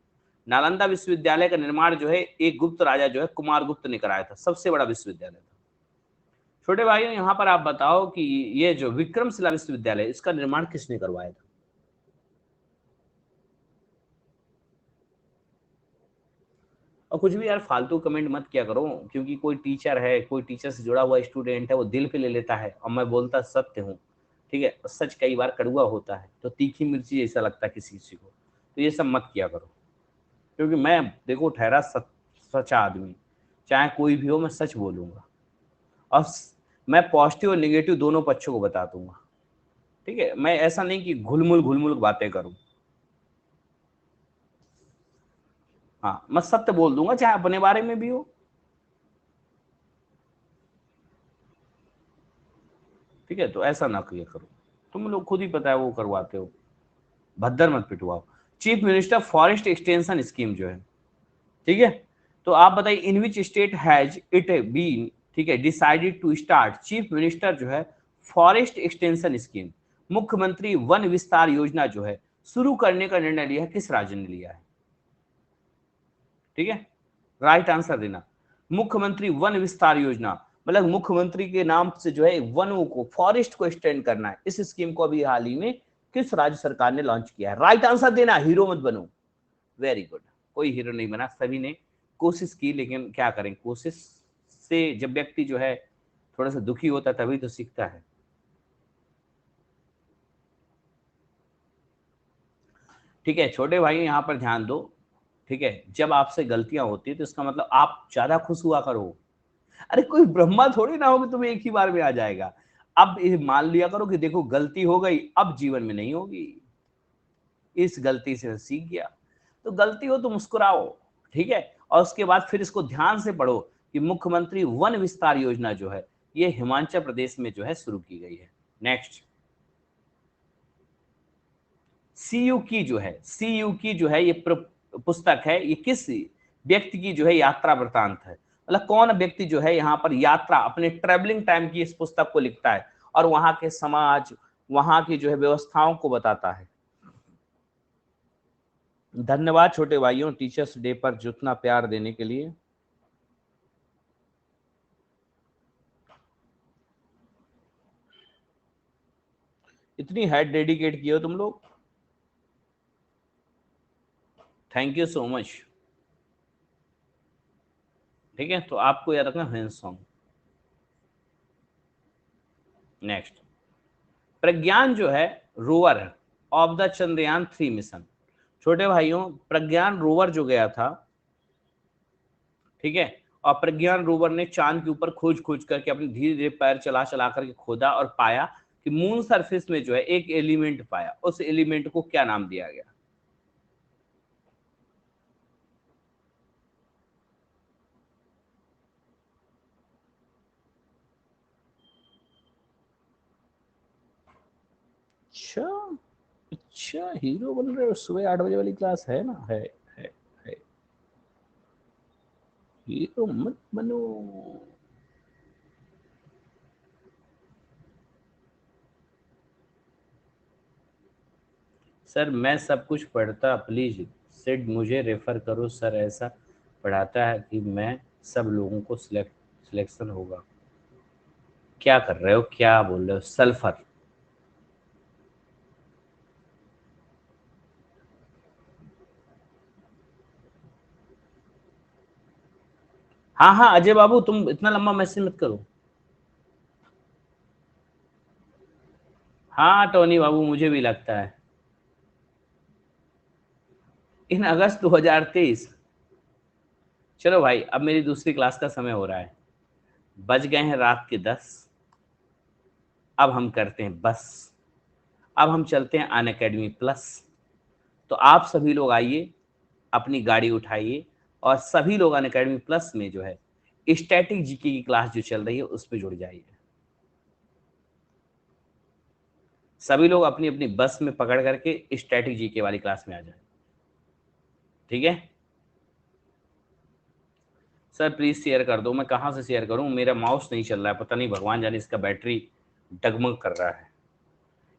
नालंदा विश्वविद्यालय का निर्माण जो है एक गुप्त राजा जो है कुमार गुप्त ने कराया था, सबसे बड़ा विश्वविद्यालय था। छोटे भाइयों, यहाँ पर आप बताओ कि ये जो विक्रमशिला विश्वविद्यालय, इसका निर्माण किसने करवाया था? और कुछ भी यार फालतू कमेंट मत किया करो, क्योंकि कोई टीचर है, कोई टीचर से जुड़ा हुआ स्टूडेंट है, वो दिल पे ले लेता है, और मैं बोलता सत्य हूँ। ठीक है, सच कई बार कड़वा होता है, तो तीखी मिर्ची जैसा लगता है किसी किसी को, तो ये सब मत किया करो। क्योंकि मैं देखो ठहरा सच्चा आदमी, चाहे कोई भी हो मैं सच बोलूंगा। और मैं पॉजिटिव और निगेटिव दोनों पक्षों को बता दूंगा। ठीक है, मैं ऐसा नहीं कि घुलमुल बातें करूं। हाँ, मैं सत्य बोल दूंगा चाहे अपने बारे में भी हो। ठीक है, तो ऐसा ना किया करो। तुम लोग खुद ही पता है वो करवाते हो, भद्दर मत पिटवाओ। Chief minister forest extension scheme जो है, ठीक है, तो आप बताइए in which state has it been, ठीक है, decided to start chief minister जो है फॉरेस्ट एक्सटेंशन स्कीम, मुख्यमंत्री वन विस्तार योजना जो है शुरू करने का निर्णय लिया है, किस राज्य ने लिया है? ठीक है, राइट आंसर देना। मुख्यमंत्री वन विस्तार योजना, मतलब मुख्यमंत्री के नाम से जो है वनों को, फॉरेस्ट को एक्सटेंड करना है। इस स्कीम को अभी हाल ही में किस राज्य सरकार ने लॉन्च किया है? राइट आंसर देना, हीरो मत बनो। Very good. कोई हीरो नहीं बना, सभी ने कोशिश की, लेकिन क्या करें, कोशिश से जब व्यक्ति जो है थोड़ा सा दुखी होता है तभी तो सीखता है। ठीक है छोटे भाई, यहाँ पर ध्यान दो। ठीक है, जब आपसे गलतियां होती है तो इसका मतलब आप ज्यादा खुश हुआ करो। अरे कोई ब्रह्मा थोड़ी ना हो कि तुम्हें एक ही बार में आ जाएगा। अब ये मान लिया करो कि देखो गलती हो गई, अब जीवन में नहीं होगी। इस गलती से सीख गया, तो गलती हो तो मुस्कुराओ। ठीक है, और उसके बाद फिर इसको ध्यान से पढ़ो कि मुख्यमंत्री वन विस्तार योजना जो है ये हिमाचल प्रदेश में जो है शुरू की गई है। नेक्स्ट, सीयू की जो है, सीयू की जो है ये पुस्तक है, ये किस व्यक्ति की जो है यात्रा वृतांत है? मतलब कौन व्यक्ति जो है यहाँ पर यात्रा अपने ट्रेवलिंग टाइम की इस पुस्तक को लिखता है, और वहां के समाज, वहां की जो है व्यवस्थाओं को बताता है। धन्यवाद छोटे भाइयों, टीचर्स डे पर जितना प्यार देने के लिए। इतनी हेड डेडिकेट किए हो तुम लोग, थैंक यू सो मच। ठीक है, तो आपको याद रखना हैंड सॉन्ग। नेक्स्ट, प्रज्ञान जो है rover of the Chandrayaan 3 mission. छोटे भाइयों, प्रज्ञान रोवर जो गया था, ठीक है, और प्रज्ञान रोवर ने चांद के ऊपर खोज खोज करके अपने धीरे धीरे पैर चला चला करके खोदा और पाया कि मून सरफेस में जो है एक एलिमेंट पाया। उस एलिमेंट को क्या नाम दिया गया? अच्छा, अच्छा, हीरो बन रहे हो? सुबह 8 बजे वाली क्लास है ना? है। हीरो मत बनो। सर मैं सब कुछ पढ़ता, प्लीज सिड मुझे रेफर करो सर, ऐसा पढ़ाता है कि मैं सब लोगों को सिलेक्शन होगा। क्या कर रहे हो, क्या बोल रहे हो? सल्फर। हाँ हाँ अजय बाबू, तुम इतना लंबा मैसेज मत करो। हाँ टोनी बाबू, मुझे भी लगता है इन अगस्त 2023। चलो भाई, अब मेरी दूसरी क्लास का समय हो रहा है, बज गए हैं रात के 10। अब हम करते हैं बस, अब हम चलते हैं अन अकेडमी प्लस। तो आप सभी लोग आइए, अपनी गाड़ी उठाइए और सभी लोग अन अकेडमी प्लस में जो है स्टैटिक जीके की क्लास जो चल रही है उस पर जुड़ जाइए। सभी लोग अपनी अपनी बस में पकड़ करके स्टैटिक जीके वाली क्लास में आ जाए। ठीक है सर, प्लीज शेयर कर दो। मैं कहाँ से शेयर करूँ? मेरा माउस नहीं चल रहा है, पता नहीं भगवान जाने इसका बैटरी डगमग कर रहा है,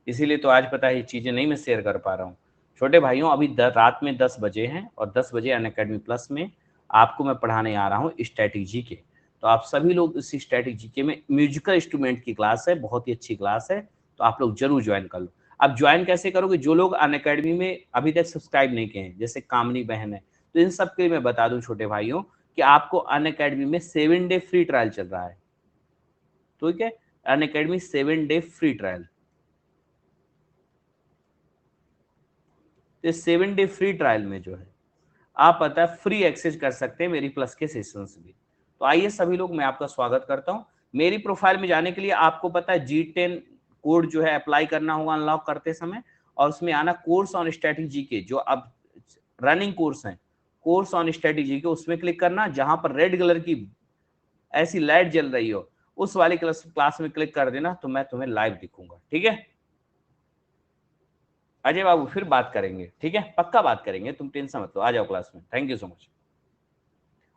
इसीलिए तो आज पता है ये चीज़ें नहीं मैं शेयर कर पा रहा हूँ। छोटे भाइयों, अभी रात में 10 बजे हैं और 10 बजे अन अकेडमी प्लस में आपको मैं पढ़ाने आ रहा हूँ स्टैटिक जीके। तो आप सभी लोग इस स्टैटिक जीके में म्यूजिकल इंस्ट्रूमेंट की क्लास है, बहुत ही अच्छी क्लास है, तो आप लोग जरूर ज्वाइन कर लो। अब ज्वाइन कैसे करोगे? जो लोग अन अकेडमी में अभी तक सब्सक्राइब नहीं किए हैं, जैसे कामनी बहन है, तो इन सब के लिए मैं बता दूं छोटे भाइयों कि आपको अन अकेडमी में 7 डे फ्री ट्रायल चल रहा है। ठीक है, अन अकेडमी 7 डे फ्री ट्रायल। तो 7 डे फ्री ट्रायल में जो है आप पता है फ्री एक्सेस कर सकते हैं मेरी प्लस के सेशंस भी। तो आइए सभी लोग, मैं आपका स्वागत करता हूं। मेरी प्रोफाइल में जाने के लिए आपको पता है G10 कोड जो है अप्लाई करना होगा अनलॉक करते समय, और उसमें आना कोर्स ऑन स्टैटिक जीके, जो अब रनिंग कोर्स है, कोर्स ऑन स्टैटिक जीके, उसमें क्लिक करना। जहां पर रेड कलर की ऐसी लाइट जल रही हो उस वाली क्लास में क्लिक कर देना, तो मैं तुम्हें लाइव दिखूंगा। ठीक है अजय बाबू, फिर बात करेंगे, ठीक है, पक्का बात करेंगे, तुम टेंशन मत लो, आ जाओ क्लास में। Thank you so much.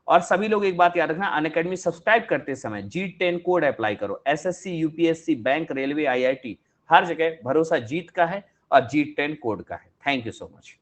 और सभी लोग एक बात याद रखना, अनअकैडमी सब्सक्राइब करते समय G10 कोड अप्लाई करो। SSC, UPSC, bank, railway, IIT, हर जगह भरोसा जीत का है और G10 कोड का है। Thank you so much.